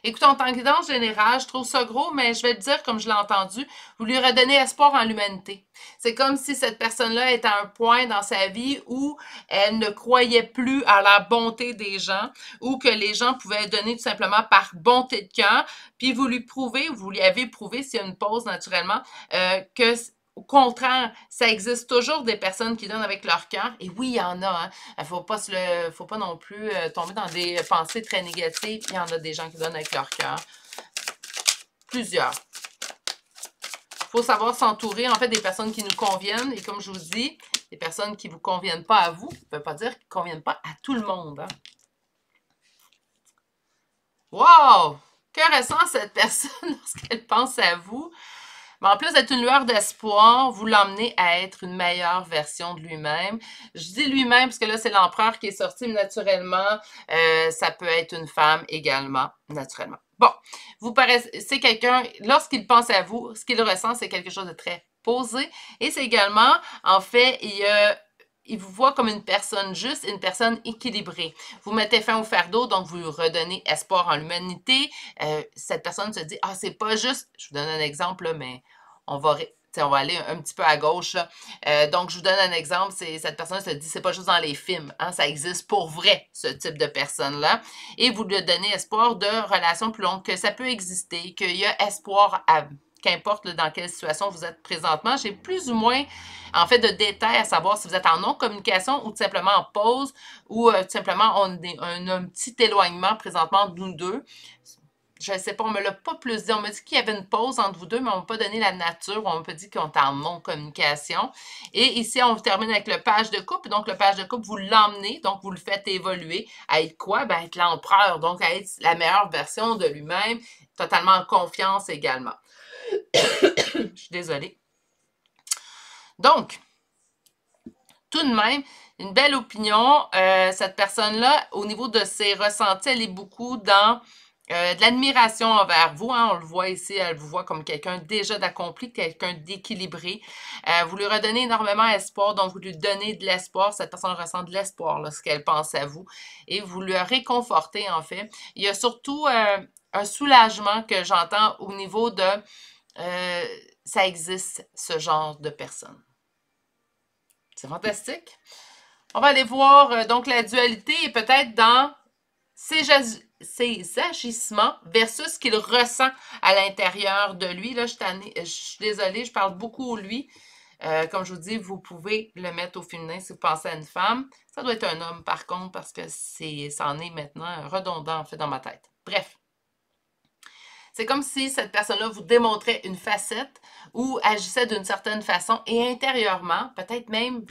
Écoutez, en tant que guidance générale, je trouve ça gros, mais je vais le dire comme je l'ai entendu. Vous lui redonnez espoir en l'humanité. C'est comme si cette personne-là était à un point dans sa vie où elle ne croyait plus à la bonté des gens, ou que les gens pouvaient donner tout simplement par bonté de cœur. Puis vous lui prouvez, vous lui avez prouvé, s'il y a une pause naturellement, que... Au contraire, ça existe toujours des personnes qui donnent avec leur cœur. Et oui, il y en a. Hein. Il ne faut pas non plus tomber dans des pensées très négatives. Il y en a des gens qui donnent avec leur cœur. Plusieurs. Il faut savoir s'entourer, en fait, des personnes qui nous conviennent. Et comme je vous dis, des personnes qui ne vous conviennent pas à vous, ça ne veut pas dire qu'ils ne conviennent pas à tout le monde. Hein. Wow! Que ressent cette personne lorsqu'elle pense à vous? Mais en plus d'être une lueur d'espoir, vous l'emmenez à être une meilleure version de lui-même. Je dis lui-même parce que là, c'est l'empereur qui est sorti, mais naturellement, ça peut être une femme également, naturellement. Bon, vous paraissez quelqu'un, lorsqu'il pense à vous, ce qu'il ressent, c'est quelque chose de très posé. Et c'est également, en fait, il vous voit comme une personne juste, une personne équilibrée. Vous mettez fin au fardeau, donc vous redonnez espoir en l'humanité. Cette personne se dit, ah, c'est pas juste, je vous donne un exemple, là, mais on va aller un petit peu à gauche. Donc, je vous donne un exemple, cette personne se dit, c'est pas juste dans les films, hein, ça existe pour vrai, ce type de personne-là. Et vous lui donnez espoir de relations plus longues, que ça peut exister, qu'il y a espoir à... Qu'importe là, dans quelle situation vous êtes présentement, j'ai plus ou moins, en fait, de détails à savoir si vous êtes en non-communication ou tout simplement en pause ou tout simplement on a un petit éloignement présentement de nous deux. Je ne sais pas, on ne me l'a pas plus dit. On m'a dit qu'il y avait une pause entre vous deux, mais on ne m'a pas donné la nature. On m'a pas dit qu'on est en non-communication. Et ici, on termine avec le page de couple. Donc, le page de couple, vous l'emmenez, donc vous le faites évoluer. À être quoi? Ben, être l'empereur, donc à être la meilleure version de lui-même, totalement en confiance également. Je suis désolée. Donc, tout de même, une belle opinion. Cette personne-là, au niveau de ses ressentis, elle est beaucoup dans de l'admiration envers vous, hein, on le voit ici, elle vous voit comme quelqu'un déjà d'accompli, quelqu'un d'équilibré. Vous lui redonnez énormément espoir, donc vous lui donnez de l'espoir, cette personne ressent de l'espoir lorsqu'elle pense à vous, et vous le réconfortez en fait. Il y a surtout un soulagement que j'entends au niveau de ça existe, ce genre de personne. C'est fantastique. On va aller voir donc la dualité et peut-être dans ses agissements versus ce qu'il ressent à l'intérieur de lui. Là, je suis désolée, je parle beaucoup au lui. Comme je vous dis, vous pouvez le mettre au féminin si vous pensez à une femme. Ça doit être un homme, par contre, parce que ça en est maintenant redondant, en fait, dans ma tête. Bref. C'est comme si cette personne-là vous démontrait une facette ou agissait d'une certaine façon et intérieurement, peut-être même,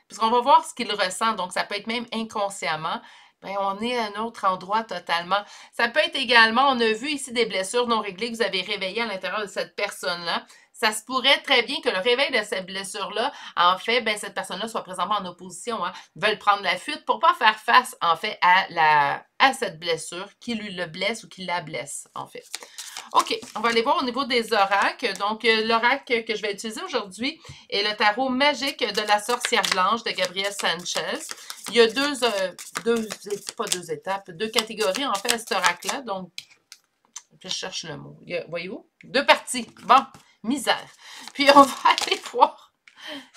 puisqu'on va voir ce qu'il ressent, donc ça peut être même inconsciemment, bien, on est à un autre endroit totalement. Ça peut être également, on a vu ici des blessures non réglées que vous avez réveillées à l'intérieur de cette personne-là. Ça se pourrait très bien que le réveil de cette blessure-là, en fait, ben, cette personne-là soit présentement en opposition, hein, veulent prendre la fuite pour pas faire face, en fait, à cette blessure qui lui le blesse ou qui la blesse, en fait. OK, on va aller voir au niveau des oracles. Donc, l'oracle que je vais utiliser aujourd'hui est le tarot magique de la sorcière blanche de Gabrielle Sanchez. Il y a deux catégories, en fait, à cet oracle-là. Donc, je cherche le mot. Voyez-vous? Deux parties. Bon, misère. Puis, on va aller voir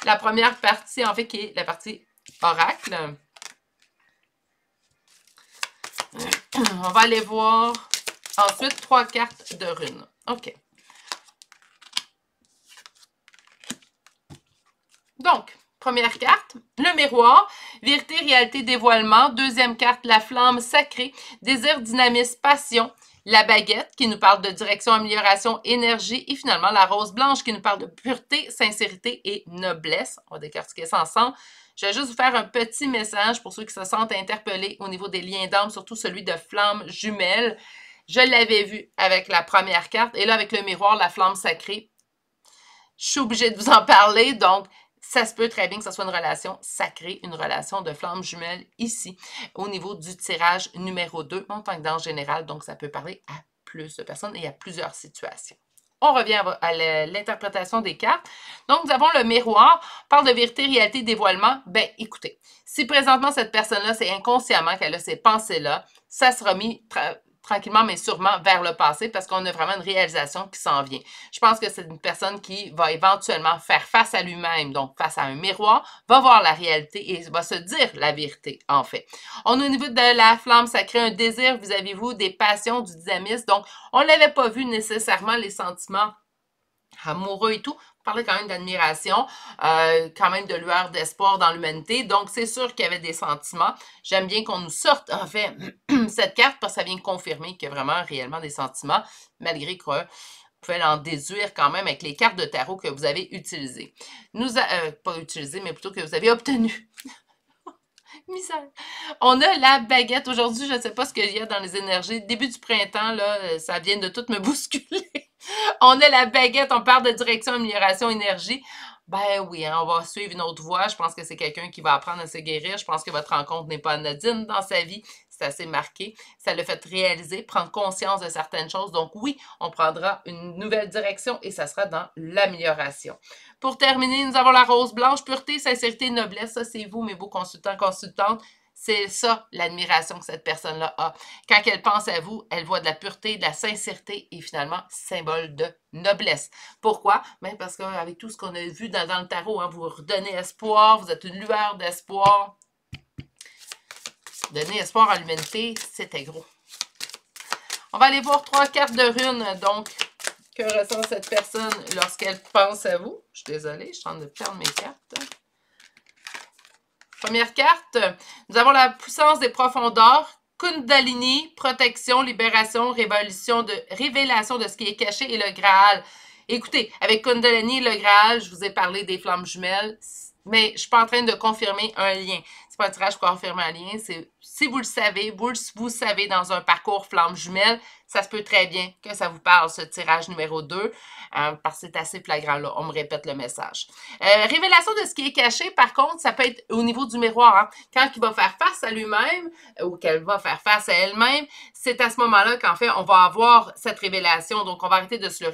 la première partie, en fait, qui est la partie oracle. On va aller voir ensuite 3 cartes de runes. OK. Donc, première carte, le miroir, vérité, réalité, dévoilement. Deuxième carte, la flamme sacrée, désir, dynamisme, passion. La baguette qui nous parle de direction, amélioration, énergie. Et finalement, la rose blanche qui nous parle de pureté, sincérité et noblesse. On va décortiquer ça ensemble. Je vais juste vous faire un petit message pour ceux qui se sentent interpellés au niveau des liens d'âme, surtout celui de flamme jumelle. Je l'avais vu avec la première carte. Et là, avec le miroir, la flamme sacrée, je suis obligée de vous en parler. Donc, ça se peut très bien que ce soit une relation sacrée, une relation de flamme jumelle ici, au niveau du tirage numéro 2, en tant que dans général. Donc, ça peut parler à plus de personnes et à plusieurs situations. On revient à l'interprétation des cartes. Donc, nous avons le miroir, parle de vérité, réalité, dévoilement. Ben, écoutez, si présentement cette personne-là, c'est inconsciemment qu'elle a ces pensées-là, ça sera mis tranquillement, mais sûrement vers le passé parce qu'on a vraiment une réalisation qui s'en vient. Je pense que c'est une personne qui va éventuellement faire face à lui-même, donc face à un miroir, va voir la réalité et va se dire la vérité, en fait. On a au niveau de la flamme, ça crée un désir vis-à-vis vous, des passions, du dynamisme. Donc, on ne l'avait pas vu nécessairement, les sentiments amoureux et tout. On parlait quand même d'admiration, quand même de lueur d'espoir dans l'humanité. Donc, c'est sûr qu'il y avait des sentiments. J'aime bien qu'on nous sorte, en fait, cette carte parce que ça vient confirmer qu'il y a vraiment réellement des sentiments, malgré que vous pouvez en déduire quand même avec les cartes de tarot que vous avez utilisées. Pas utilisées, mais plutôt que vous avez obtenues. Misère. On a la baguette. Aujourd'hui, je ne sais pas ce qu'il y a dans les énergies. Début du printemps, là, ça vient de tout me bousculer. On a la baguette, on parle de direction, amélioration, énergie. Ben oui, hein, on va suivre une autre voie. Je pense que c'est quelqu'un qui va apprendre à se guérir. Je pense que votre rencontre n'est pas anodine dans sa vie. C'est assez marqué. Ça le fait réaliser, prendre conscience de certaines choses. Donc oui, on prendra une nouvelle direction et ça sera dans l'amélioration. Pour terminer, nous avons la rose blanche, pureté, sincérité, noblesse. Ça, c'est vous, mes beaux consultants, consultantes. C'est ça, l'admiration que cette personne-là a. Quand elle pense à vous, elle voit de la pureté, de la sincérité et finalement, symbole de noblesse. Pourquoi? Bien parce qu'avec tout ce qu'on a vu dans le tarot, hein, vous redonnez espoir, vous êtes une lueur d'espoir. Donner espoir à l'humanité, c'était gros. On va aller voir 3 cartes de runes. Donc, que ressent cette personne lorsqu'elle pense à vous? Je suis désolée, je suis en train de perdre mes cartes. Première carte, nous avons la puissance des profondeurs, Kundalini, protection, libération, révélation de ce qui est caché et le Graal. Écoutez, avec Kundalini et le Graal, je vous ai parlé des flammes jumelles, mais je ne suis pas en train de confirmer un lien. C'est pas un tirage pour confirmer un lien, c'est si vous le savez, vous savez dans un parcours flamme jumelle, ça se peut très bien que ça vous parle, ce tirage numéro 2, parce que c'est assez flagrant, là. On me répète le message. Révélation de ce qui est caché, par contre, ça peut être au niveau du miroir. Hein. Quand il va faire face à lui-même, ou qu'elle va faire face à elle-même, c'est à ce moment-là qu'en fait, on va avoir cette révélation. Donc, on va arrêter de se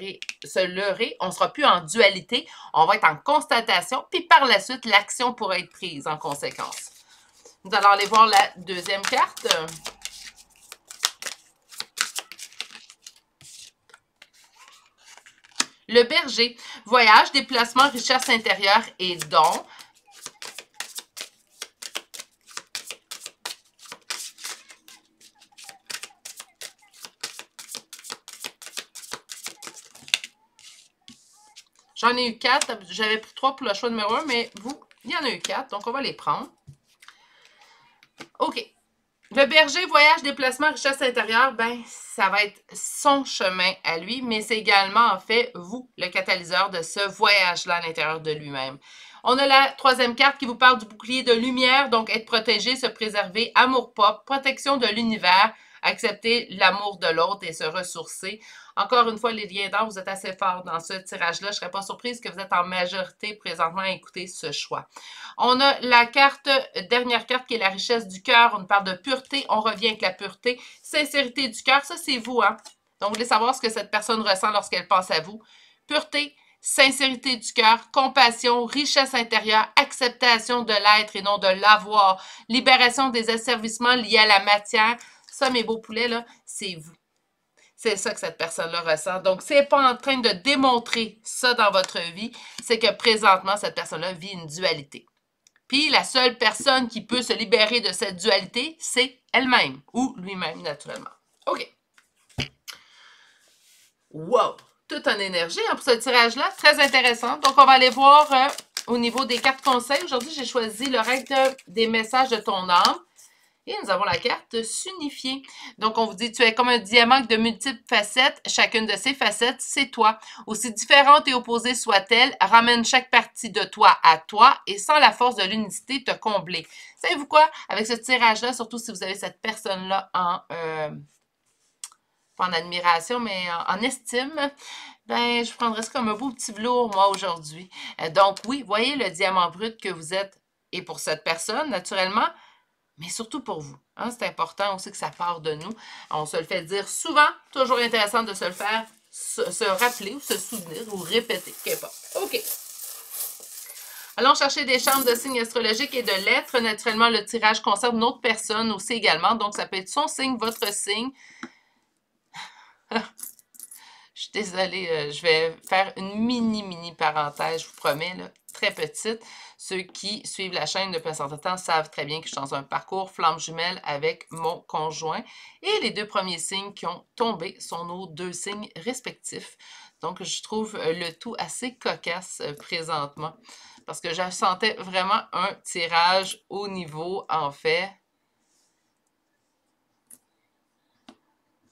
leurrer. On ne sera plus en dualité. On va être en constatation. Puis par la suite, l'action pourra être prise en conséquence. Nous allons aller voir la deuxième carte. Le berger, voyage, déplacement, richesse intérieure et dons. J'en ai eu 4. J'avais pris 3 pour le choix numéro 1, mais vous, il y en a eu 4, donc on va les prendre. OK. Le berger, voyage, déplacement, richesse intérieure, ben, ça va être son chemin à lui, mais c'est également, en fait, vous, le catalyseur de ce voyage-là à l'intérieur de lui-même. On a la troisième carte qui vous parle du bouclier de lumière, donc être protégé, se préserver, amour-propre, protection de l'univers, accepter l'amour de l'autre et se ressourcer. Encore une fois, les liens d'or, vous êtes assez forts dans ce tirage-là. Je ne serais pas surprise que vous êtes en majorité présentement à écouter ce choix. On a la dernière carte qui est la richesse du cœur. On parle de pureté. On revient avec la pureté. Sincérité du cœur, ça c'est vous, hein? Donc, vous voulez savoir ce que cette personne ressent lorsqu'elle pense à vous. Pureté, sincérité du cœur, compassion, richesse intérieure, acceptation de l'être et non de l'avoir, libération des asservissements liés à la matière. Ça, mes beaux poulets, là, c'est vous. C'est ça que cette personne-là ressent. Donc, si elle n'est pas en train de démontrer ça dans votre vie, c'est que présentement, cette personne-là vit une dualité. Puis, la seule personne qui peut se libérer de cette dualité, c'est elle-même ou lui-même, naturellement. OK. Wow! Tout en énergie hein, pour ce tirage-là. Très intéressant. Donc, on va aller voir au niveau des cartes conseils. Aujourd'hui, j'ai choisi le règle des messages de ton âme. Et nous avons la carte s'unifier. Donc, on vous dit, tu es comme un diamant de multiples facettes. Chacune de ces facettes, c'est toi. Aussi différente et opposée soit-elle, ramène chaque partie de toi à toi et sans la force de l'unicité te combler. Savez-vous quoi? Avec ce tirage-là, surtout si vous avez cette personne-là pas en admiration, mais en estime, ben, je prendrais ça comme un beau petit velours, moi, aujourd'hui. Donc, oui, voyez le diamant brut que vous êtes et pour cette personne, naturellement, mais surtout pour vous. Hein, c'est important aussi que ça part de nous. On se le fait dire souvent, toujours intéressant de se le faire, se rappeler ou se souvenir ou répéter, qu'importe. OK. Allons chercher des chambres de signes astrologiques et de lettres. Naturellement, le tirage concerne une autre personne aussi également. Donc, ça peut être son signe, votre signe. Je suis désolée, je vais faire une mini parenthèse, je vous promets, là, très petite. Ceux qui suivent la chaîne depuis un certain temps savent très bien que je suis dans un parcours flamme jumelle avec mon conjoint. Et les 2 premiers signes qui ont tombé sont nos 2 signes respectifs. Donc, je trouve le tout assez cocasse présentement. Parce que je sentais vraiment un tirage au niveau, en fait,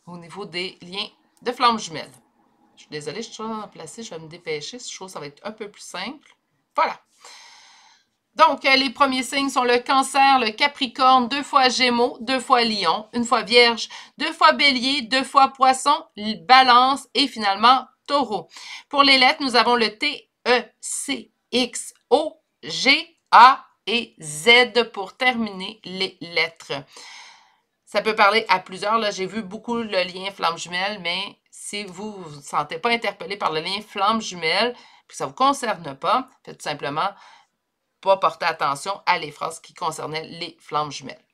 au niveau des liens de flamme jumelle. Je suis désolée, je suis toujours en placé, je vais me dépêcher. Si je trouve que ça va être un peu plus simple. Voilà. Donc, les premiers signes sont le Cancer, le Capricorne, 2 fois Gémeaux, 2 fois Lion, 1 fois Vierge, 2 fois Bélier, 2 fois Poisson, Balance et finalement Taureau. Pour les lettres, nous avons le T, E, C, X, O, G, A et Z pour terminer les lettres. Ça peut parler à plusieurs. Là, j'ai vu beaucoup le lien flamme jumelle, mais si vous ne vous sentez pas interpellé par le lien flamme jumelle, puis que ça ne vous concerne pas, faites tout simplement pas porter attention à les phrases qui concernaient les flammes jumelles.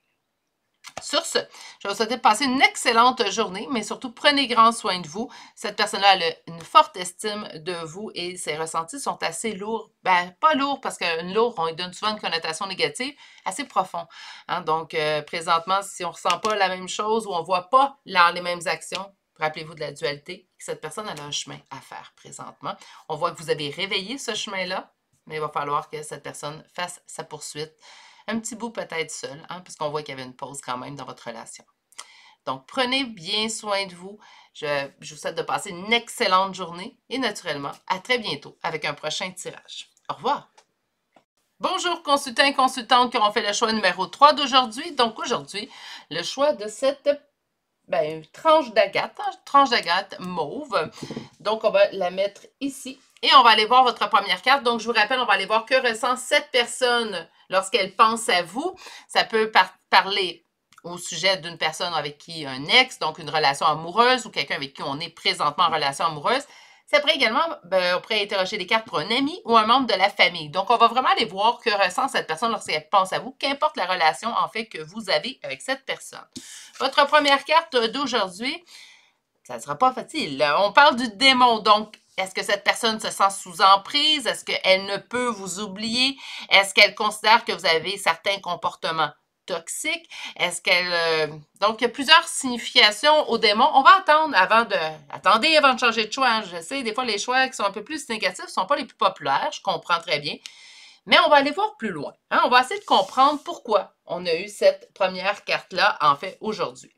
Sur ce, je vous souhaite de passer une excellente journée, mais surtout prenez grand soin de vous. Cette personne-là a une forte estime de vous et ses ressentis sont assez lourds. Ben, pas lourds parce qu'une lourde, on lui donne souvent une connotation négative, assez profond. Hein? Donc, présentement, si on ne ressent pas la même chose ou on ne voit pas les mêmes actions, rappelez-vous de la dualité, cette personne a un chemin à faire présentement. On voit que vous avez réveillé ce chemin-là, mais il va falloir que cette personne fasse sa poursuite. Un petit bout peut-être seul, hein, parce qu'on voit qu'il y avait une pause quand même dans votre relation. Donc, prenez bien soin de vous. Je vous souhaite de passer une excellente journée et naturellement, à très bientôt avec un prochain tirage. Au revoir! Bonjour consultants et consultantes qui auront fait le choix numéro 3 d'aujourd'hui. Donc aujourd'hui, le choix de cette ben, une tranche d'agate mauve. Donc, on va la mettre ici. Et on va aller voir votre première carte. Donc, je vous rappelle, on va aller voir que ressent cette personne lorsqu'elle pense à vous. Ça peut parler au sujet d'une personne avec qui un ex, donc une relation amoureuse ou quelqu'un avec qui on est présentement en relation amoureuse. Ça pourrait également, on pourrait interroger des cartes pour un ami ou un membre de la famille. Donc, on va vraiment aller voir que ressent cette personne lorsqu'elle pense à vous, qu'importe la relation, en fait, que vous avez avec cette personne. Votre première carte d'aujourd'hui, ça ne sera pas facile. On parle du démon, donc est-ce que cette personne se sent sous emprise? Est-ce qu'elle ne peut vous oublier? Est-ce qu'elle considère que vous avez certains comportements toxiques? Est-ce qu'elle... Donc, il y a plusieurs significations au démon. On va attendre avant de changer de choix. Hein. Je sais, des fois, les choix qui sont un peu plus négatifs ne sont pas les plus populaires. Je comprends très bien. Mais on va aller voir plus loin. Hein? On va essayer de comprendre pourquoi on a eu cette première carte-là, en fait, aujourd'hui.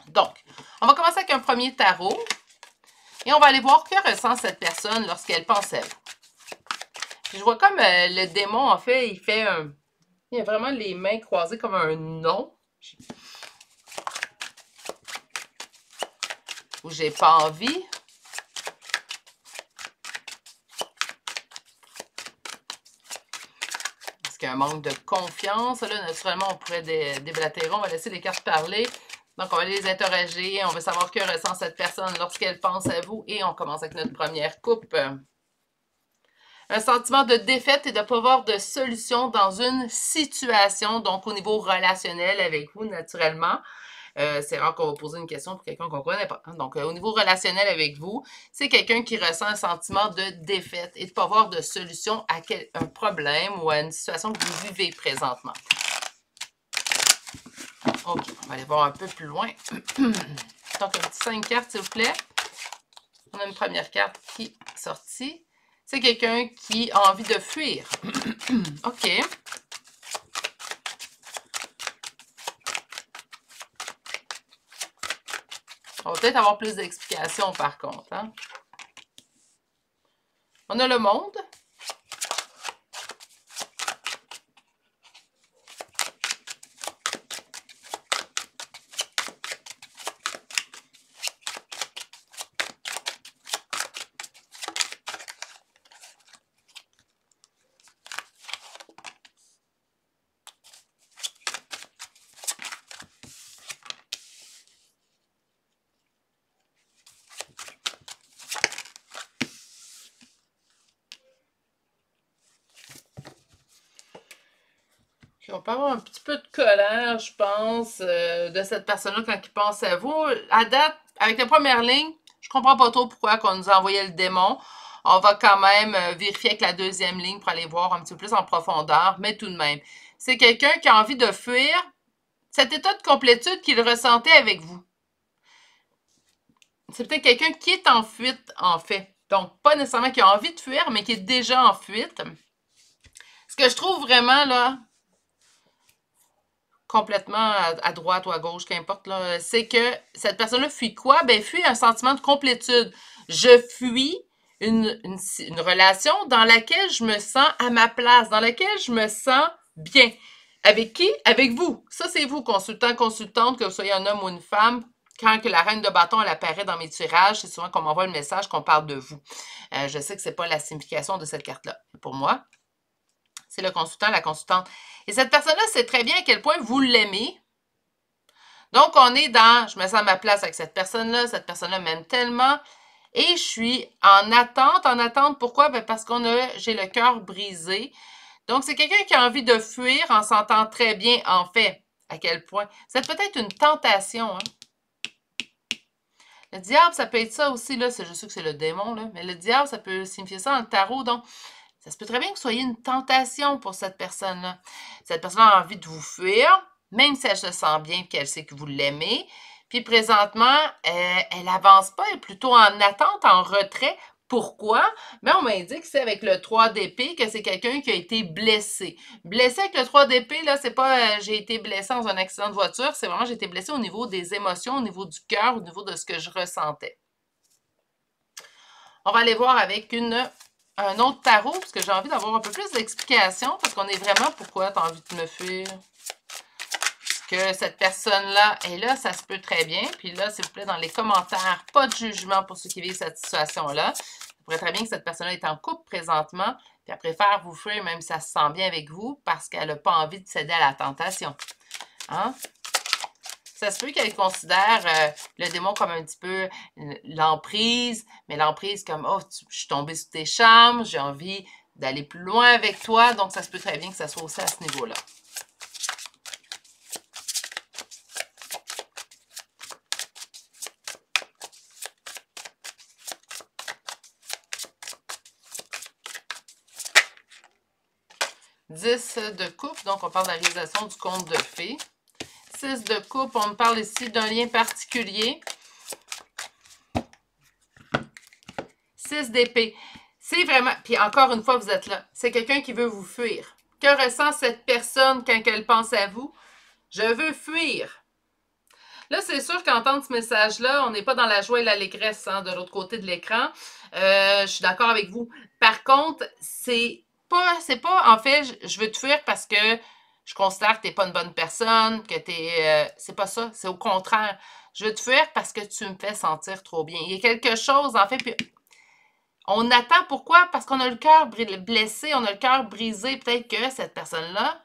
Donc, on va commencer avec un premier tarot. Et on va aller voir que ressent cette personne lorsqu'elle pense à vous. Puis je vois comme le démon, en fait, il a vraiment les mains croisées comme un non. Ou j'ai pas envie. Est-ce qu'il y a un manque de confiance? Là, naturellement, on pourrait déblatérer. On va laisser les cartes parler. Donc, on va les interroger. On veut savoir que ressent cette personne lorsqu'elle pense à vous. Et on commence avec notre première coupe. Un sentiment de défaite et de ne pas avoir de solution dans une situation, donc au niveau relationnel avec vous, naturellement. C'est rare qu'on va poser une question pour quelqu'un qu'on ne connaît pas. Hein? Donc, au niveau relationnel avec vous, c'est quelqu'un qui ressent un sentiment de défaite et de ne pas avoir de solution à un problème ou à une situation que vous vivez présentement. OK, on va aller voir un peu plus loin. Donc, un petit 5 cartes, s'il vous plaît. On a une première carte qui est sortie. C'est quelqu'un qui a envie de fuir. OK. On va peut-être avoir plus d'explications par contre. Hein? On a le monde. On peut avoir un petit peu de colère, je pense, de cette personne-là quand il pense à vous. À date, avec la première ligne, je comprends pas trop pourquoi on nous a envoyé le démon. On va quand même vérifier avec la deuxième ligne pour aller voir un petit peu plus en profondeur, mais tout de même. C'est quelqu'un qui a envie de fuir cet état de complétude qu'il ressentait avec vous. C'est peut-être quelqu'un qui est en fuite, en fait. Donc, pas nécessairement qui a envie de fuir, mais qui est déjà en fuite. Ce que je trouve vraiment, là, complètement à droite ou à gauche, qu'importe, c'est que cette personne-là fuit quoi? Ben, fuit un sentiment de complétude. Je fuis une relation dans laquelle je me sens à ma place, dans laquelle je me sens bien. Avec qui? Avec vous. Ça, c'est vous, consultant, consultante, que vous soyez un homme ou une femme. Quand que la reine de bâton, elle apparaît dans mes tirages, c'est souvent qu'on m'envoie le message qu'on parle de vous. Je sais que ce n'est pas la signification de cette carte-là. Pour moi, c'est le consultant, la consultante. Et cette personne-là sait très bien à quel point vous l'aimez. Donc, on est dans, je me sens à ma place avec cette personne-là m'aime tellement. Et je suis en attente. Pourquoi? Ben parce j'ai le cœur brisé. Donc, c'est quelqu'un qui a envie de fuir en sentant très bien, en fait, à quel point. C'est peut-être une tentation, hein. Le diable, ça peut être ça aussi, là. Je sais que c'est le démon, là. Mais le diable, ça peut signifier ça dans le tarot. Donc, ça se peut très bien que vous soyez une tentation pour cette personne-là. Cette personne-là a envie de vous fuir, même si elle se sent bien et qu'elle sait que vous l'aimez. Puis présentement, elle n'avance pas, elle est plutôt en attente, en retrait. Pourquoi? Mais on m'indique que c'est avec le 3 d'épée que c'est quelqu'un qui a été blessé. Blessé avec le 3 d'épée, là, c'est pas j'ai été blessé dans un accident de voiture, c'est vraiment j'ai été blessé au niveau des émotions, au niveau du cœur, au niveau de ce que je ressentais. On va aller voir avec un autre tarot, parce que j'ai envie d'avoir un peu plus d'explications, parce qu'on est vraiment pourquoi tu as envie de me fuir. que cette personne-là est là, ça se peut très bien. Puis là, s'il vous plaît, dans les commentaires, pas de jugement pour ceux qui vivent cette situation-là. Ça pourrait très bien que cette personne-là est en couple présentement, puis elle préfère vous fuir même si ça se sent bien avec vous, parce qu'elle n'a pas envie de céder à la tentation. Hein? Ça se peut qu'elle considère le démon comme un petit peu l'emprise, mais l'emprise comme « Oh, je suis tombée sous tes charmes, j'ai envie d'aller plus loin avec toi. » Donc, ça se peut très bien que ça soit aussi à ce niveau-là. Dix de coupe, donc on parle de la réalisation du conte de fées. 6 de coupe, on me parle ici d'un lien particulier. 6 d'épée. C'est vraiment, puis encore une fois, vous êtes là. C'est quelqu'un qui veut vous fuir. Que ressent cette personne quand elle pense à vous? Je veux fuir. Là, c'est sûr qu'entendre ce message-là, on n'est pas dans la joie et l'allégresse hein, de l'autre côté de l'écran. Je suis d'accord avec vous. Par contre, c'est pas, en fait, je veux te fuir parce que je considère que tu n'es pas une bonne personne, que tu es. C'est pas ça, c'est au contraire. Je veux te fuir parce que tu me fais sentir trop bien. Il y a quelque chose, en fait, puis on attend pourquoi? Parce qu'on a le cœur blessé, on a le cœur brisé. Peut-être que cette personne-là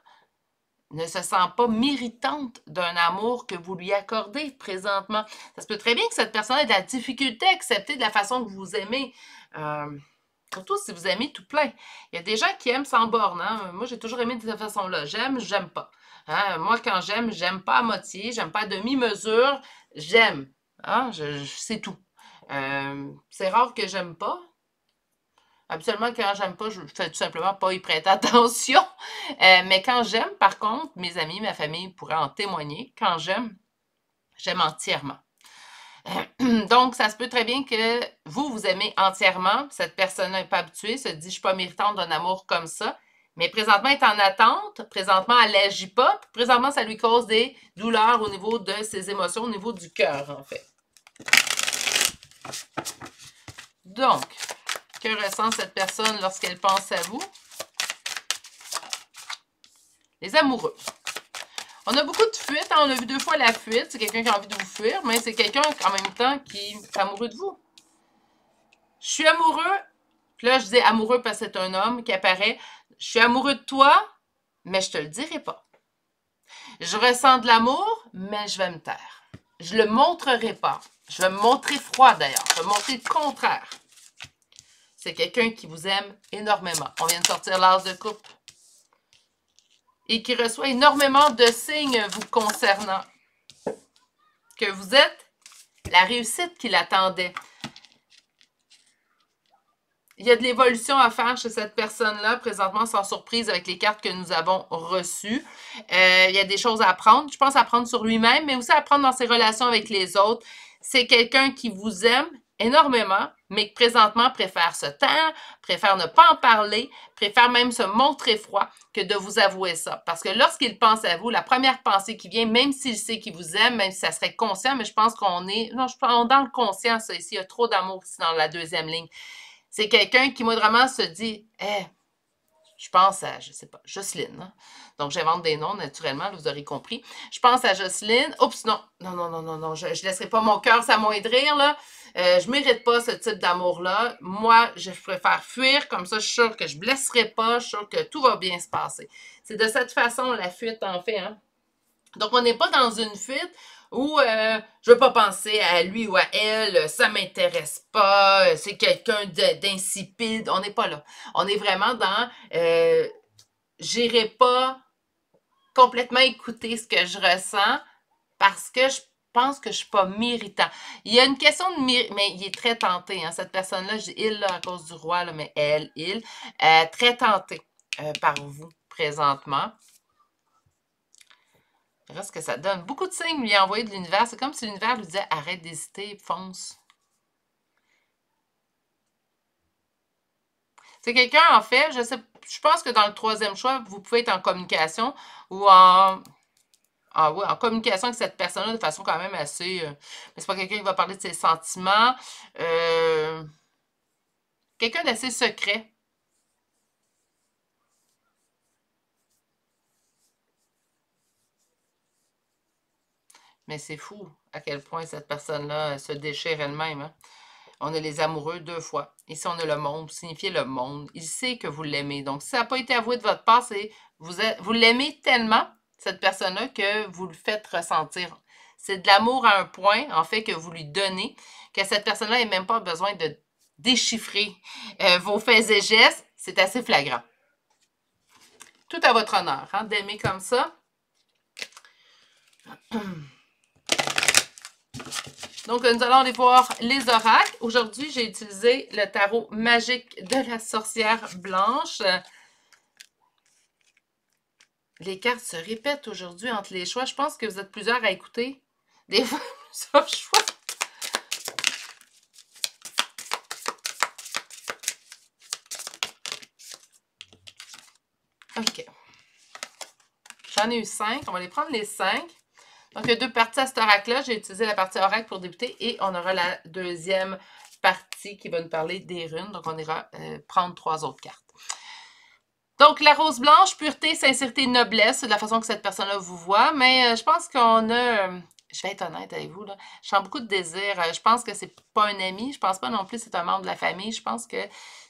ne se sent pas méritante d'un amour que vous lui accordez présentement. Ça se peut très bien que cette personne ait de la difficulté à accepter de la façon que vous aimez. Surtout si vous aimez tout plein. Il y a des gens qui aiment sans borne. Hein? Moi, j'ai toujours aimé de cette façon-là. J'aime, j'aime pas. Hein? Moi, quand j'aime pas à moitié, j'aime pas à demi-mesure, j'aime. Hein? C'est tout. C'est rare que j'aime pas. Absolument, quand j'aime pas, je fais tout simplement pas y prêter attention. Mais quand j'aime, par contre, mes amis, ma famille pourraient en témoigner. Quand j'aime entièrement. Donc, ça se peut très bien que vous aimez entièrement. Cette personne n'est pas habituée, se dit « je suis pas méritante d'un amour comme ça ». Mais présentement, elle est en attente. Présentement, elle n'agit pas. Présentement, ça lui cause des douleurs au niveau de ses émotions, au niveau du cœur, en fait. Donc, que ressent cette personne lorsqu'elle pense à vous? Les amoureux. On a beaucoup de fuites. Hein? On a vu 2 fois la fuite. C'est quelqu'un qui a envie de vous fuir, mais c'est quelqu'un en même temps qui est amoureux de vous. Je suis amoureux. Puis là, je dis amoureux parce que c'est un homme qui apparaît. Je suis amoureux de toi, mais je te le dirai pas. Je ressens de l'amour, mais je vais me taire. Je le montrerai pas. Je vais me montrer froid d'ailleurs. Je vais me montrer le contraire. C'est quelqu'un qui vous aime énormément. On vient de sortir l'as de coupe. Et qui reçoit énormément de signes vous concernant. Que vous êtes la réussite qu'il attendait. Il y a de l'évolution à faire chez cette personne-là, présentement, sans surprise, avec les cartes que nous avons reçues. Il y a des choses à apprendre. Je pense à apprendre sur lui-même, mais aussi à apprendre dans ses relations avec les autres. C'est quelqu'un qui vous aime énormément, mais qui présentement préfère se taire, préfère ne pas en parler, préfère même se montrer froid que de vous avouer ça. Parce que lorsqu'il pense à vous, la première pensée qui vient, même s'il sait qu'il vous aime, même si ça serait conscient, mais je pense qu'on est... Non, je pense dans le conscient, ça, ici. Il y a trop d'amour ici dans la deuxième ligne. C'est quelqu'un qui, moi, vraiment se dit je pense à, je sais pas, Jocelyne. Hein? Donc, j'invente des noms, naturellement, là, vous aurez compris. Je pense à Jocelyne. Oups, non, je ne laisserai pas mon cœur s'amoindrir, là. Je ne mérite pas ce type d'amour-là. Moi, je préfère fuir, comme ça, je suis sûre que je ne blesserai pas, je suis sûre que tout va bien se passer. C'est de cette façon, la fuite, en fait. Hein? Donc, on n'est pas dans une fuite où je veux pas penser à lui ou à elle, ça m'intéresse pas, c'est quelqu'un d'insipide. On n'est pas là. On est vraiment dans j'irai pas complètement écouter ce que je ressens parce que je pense que je suis pas méritant. Il y a une question de mais il est très tenté. Hein, cette personne-là, je dis il là, à cause du roi, là, mais elle, il, très tenté par vous présentement. Voilà ce que ça donne. Beaucoup de signes lui envoyés de l'univers. C'est comme si l'univers lui disait arrête d'hésiter, fonce. C'est quelqu'un, en fait, je pense que dans le 3e choix, vous pouvez être en communication ou en communication avec cette personne-là de façon quand même assez... mais c'est pas quelqu'un qui va parler de ses sentiments. Quelqu'un d'assez secret. Mais c'est fou à quel point cette personne-là se déchire elle-même. Hein. On a les amoureux 2 fois. Ici, on a le monde, signifier le monde. Il sait que vous l'aimez. Donc, si ça n'a pas été avoué de votre part, c'est vous l'aimez tellement, cette personne-là, que vous le faites ressentir. C'est de l'amour à un point, en fait, que vous lui donnez, que cette personne-là n'ait même pas besoin de déchiffrer vos faits et gestes. C'est assez flagrant. Tout à votre honneur, hein, d'aimer comme ça. Donc, nous allons aller voir les oracles. Aujourd'hui, j'ai utilisé le tarot magique de la sorcière blanche. Les cartes se répètent aujourd'hui entre les choix. Je pense que vous êtes plusieurs à écouter. Des fois, plusieurs choix. OK. J'en ai eu 5. On va les prendre les 5. Donc, il y a 2 parties à cet oracle-là. J'ai utilisé la partie oracle pour débuter et on aura la deuxième partie qui va nous parler des runes. Donc, on ira prendre 3 autres cartes. Donc, la rose blanche, pureté, sincérité, noblesse, c'est de la façon que cette personne-là vous voit. Mais je pense qu'on a... je vais être honnête avec vous, là. Je sens beaucoup de désir. Je pense que c'est pas un ami. Je pense pas non plus que c'est un membre de la famille. Je pense que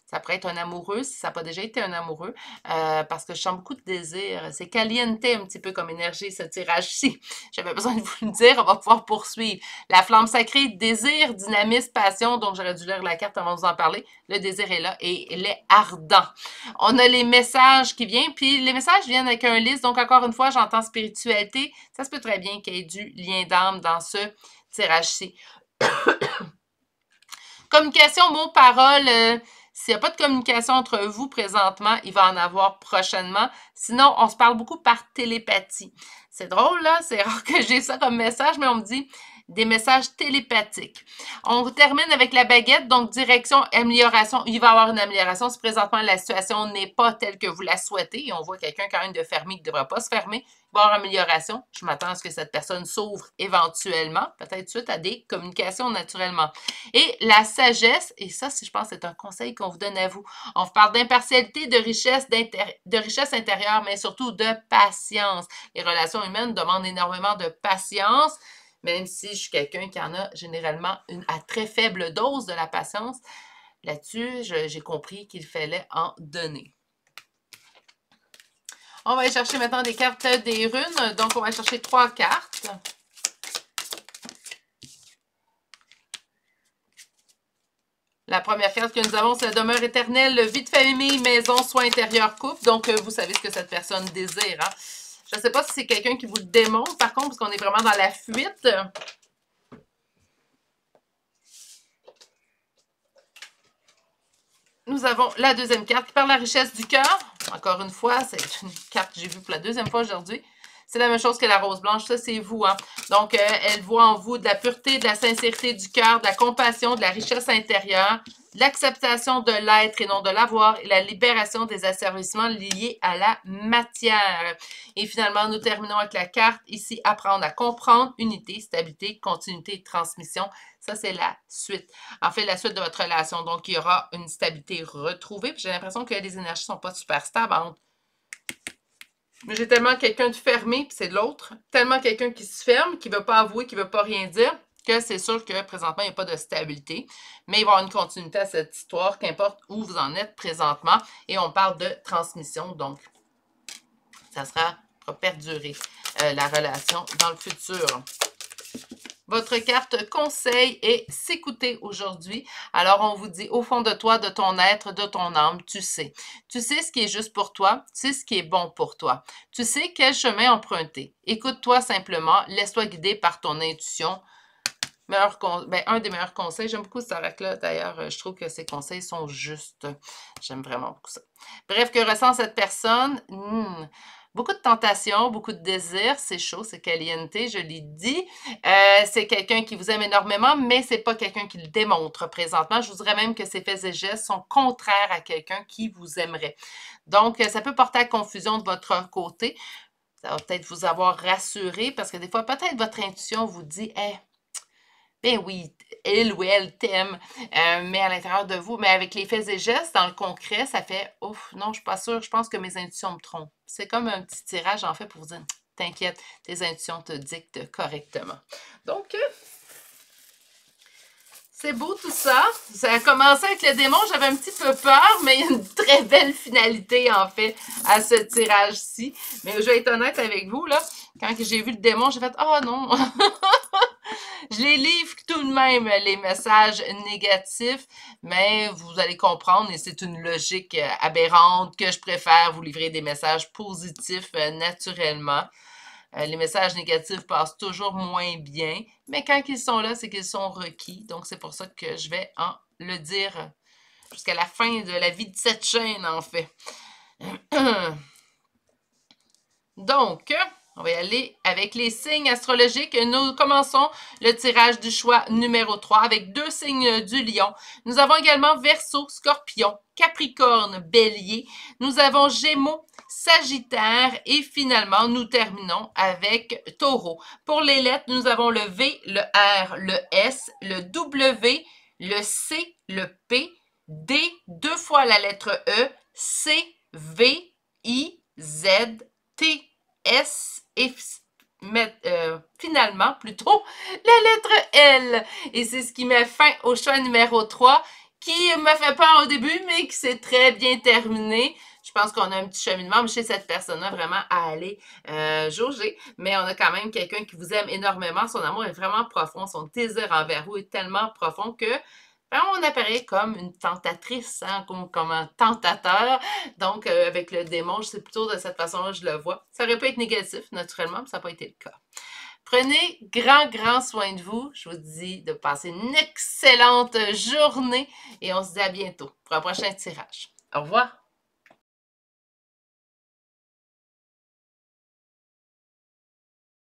ça pourrait être un amoureux, si ça n'a pas déjà été un amoureux, parce que je sens beaucoup de désir. C'est caliente un petit peu comme énergie, ce tirage-ci. J'avais besoin de vous le dire, on va pouvoir poursuivre. La flamme sacrée, désir, dynamisme, passion, donc j'aurais dû lire la carte avant de vous en parler. Le désir est là et il est ardent. On a les messages qui viennent, puis les messages viennent avec un liste, donc encore une fois, j'entends spiritualité. Ça se peut très bien qu'il y ait du lien d'âme dans ce tirage-ci. Communication, mots, paroles... s'il n'y a pas de communication entre vous présentement, il va en avoir prochainement. Sinon, on se parle beaucoup par télépathie. C'est drôle, là. C'est rare que j'ai ça comme message, mais on me dit des messages télépathiques. On termine avec la baguette, donc direction, amélioration. Il va y avoir une amélioration si présentement la situation n'est pas telle que vous la souhaitez. Et on voit quelqu'un quand même de fermé qui ne devrait pas se fermer. Il va y avoir amélioration. Je m'attends à ce que cette personne s'ouvre éventuellement, peut-être suite à des communications naturellement. Et la sagesse, et ça, je pense, c'est un conseil qu'on vous donne à vous. On vous parle d'impartialité, de richesse intérieure, mais surtout de patience. Les relations humaines demandent énormément de patience, même si je suis quelqu'un qui en a généralement à très faible dose de la patience. Là-dessus, j'ai compris qu'il fallait en donner. On va aller chercher maintenant des cartes des runes. Donc, on va aller chercher 3 cartes. La première carte que nous avons, c'est la demeure éternelle, vie de famille, maison, soins intérieurs, couple. Donc, vous savez ce que cette personne désire. Hein? Je ne sais pas si c'est quelqu'un qui vous le démontre, par contre, parce qu'on est vraiment dans la fuite. Nous avons la deuxième carte qui parle de la richesse du cœur. Encore une fois, c'est une carte que j'ai vue pour la deuxième fois aujourd'hui. C'est la même chose que la rose blanche, ça c'est vous. Hein? Donc, elle voit en vous de la pureté, de la sincérité du cœur, de la compassion, de la richesse intérieure, de l'acceptation de l'être et non de l'avoir et la libération des asservissements liés à la matière. Et finalement, nous terminons avec la carte ici, apprendre à comprendre, unité, stabilité, continuité et transmission. Ça, c'est la suite. En fait, la suite de votre relation. Donc, il y aura une stabilité retrouvée. J'ai l'impression que les énergies ne sont pas super stables. Mais j'ai tellement quelqu'un de fermé, puis c'est de l'autre. Tellement quelqu'un qui se ferme, qui ne veut pas avouer, qui ne veut pas rien dire, que c'est sûr que présentement, il n'y a pas de stabilité. Mais il va y avoir une continuité à cette histoire, qu'importe où vous en êtes présentement. Et on parle de transmission, donc ça sera pour perdurer la relation dans le futur. Votre carte conseil est s'écouter aujourd'hui. Alors, on vous dit au fond de toi, de ton être, de ton âme, tu sais. Tu sais ce qui est juste pour toi, tu sais ce qui est bon pour toi. Tu sais quel chemin emprunter. Écoute-toi simplement, laisse-toi guider par ton intuition. Un des meilleurs conseils, j'aime beaucoup cet oracle-là. D'ailleurs, je trouve que ces conseils sont justes. J'aime vraiment beaucoup ça. Bref, que ressent cette personne? Beaucoup de tentations, beaucoup de désirs, c'est chaud, c'est caliente, je l'ai dit. C'est quelqu'un qui vous aime énormément, mais c'est pas quelqu'un qui le démontre présentement. Je vous dirais même que ses faits et gestes sont contraires à quelqu'un qui vous aimerait. Donc, ça peut porter à confusion de votre côté. Ça va peut-être vous avoir rassuré, parce que des fois, peut-être votre intuition vous dit « Hey, ben oui, il ou elle t'aime, mais à l'intérieur de vous, mais avec les faits et gestes, dans le concret, ça fait « Ouf, non, je suis pas sûre, je pense que mes intuitions me trompent. » C'est comme un petit tirage, en fait, pour vous dire t'inquiète, tes intuitions te dictent correctement. Donc, c'est beau tout ça. Ça a commencé avec le démon, j'avais un petit peu peur, mais il y a une très belle finalité, en fait, à ce tirage-ci. Mais je vais être honnête avec vous, là, quand j'ai vu le démon, j'ai fait « Oh non! » Je les livre tout de même, les messages négatifs, mais vous allez comprendre, et c'est une logique aberrante, que je préfère vous livrer des messages positifs naturellement. Les messages négatifs passent toujours moins bien, mais quand ils sont là, c'est qu'ils sont requis. Donc, c'est pour ça que je vais en le dire jusqu'à la fin de la vie de cette chaîne, en fait. Donc, on va y aller avec les signes astrologiques. Nous commençons le tirage du choix numéro 3 avec 2 signes du lion. Nous avons également Verseau, Scorpion, Capricorne, Bélier. Nous avons Gémeaux, Sagittaire et finalement, nous terminons avec Taureau. Pour les lettres, nous avons le V, le R, le S, le W, le C, le P, D, 2 fois la lettre E, C, V, I, Z, T, S et finalement, plutôt, la lettre L. Et c'est ce qui met fin au choix numéro 3, qui m'a fait peur au début, mais qui s'est très bien terminé. Je pense qu'on a un petit cheminement chez cette personne-là vraiment à aller jauger. Mais on a quand même quelqu'un qui vous aime énormément. Son amour est vraiment profond. Son désir envers vous est tellement profond que on apparaît comme une tentatrice, hein, comme un tentateur. Donc, avec le démon, c'est plutôt de cette façon-là je le vois. Ça aurait pu être négatif, naturellement, mais ça n'a pas été le cas. Prenez grand soin de vous. Je vous dis de passer une excellente journée et on se dit à bientôt pour un prochain tirage. Au revoir!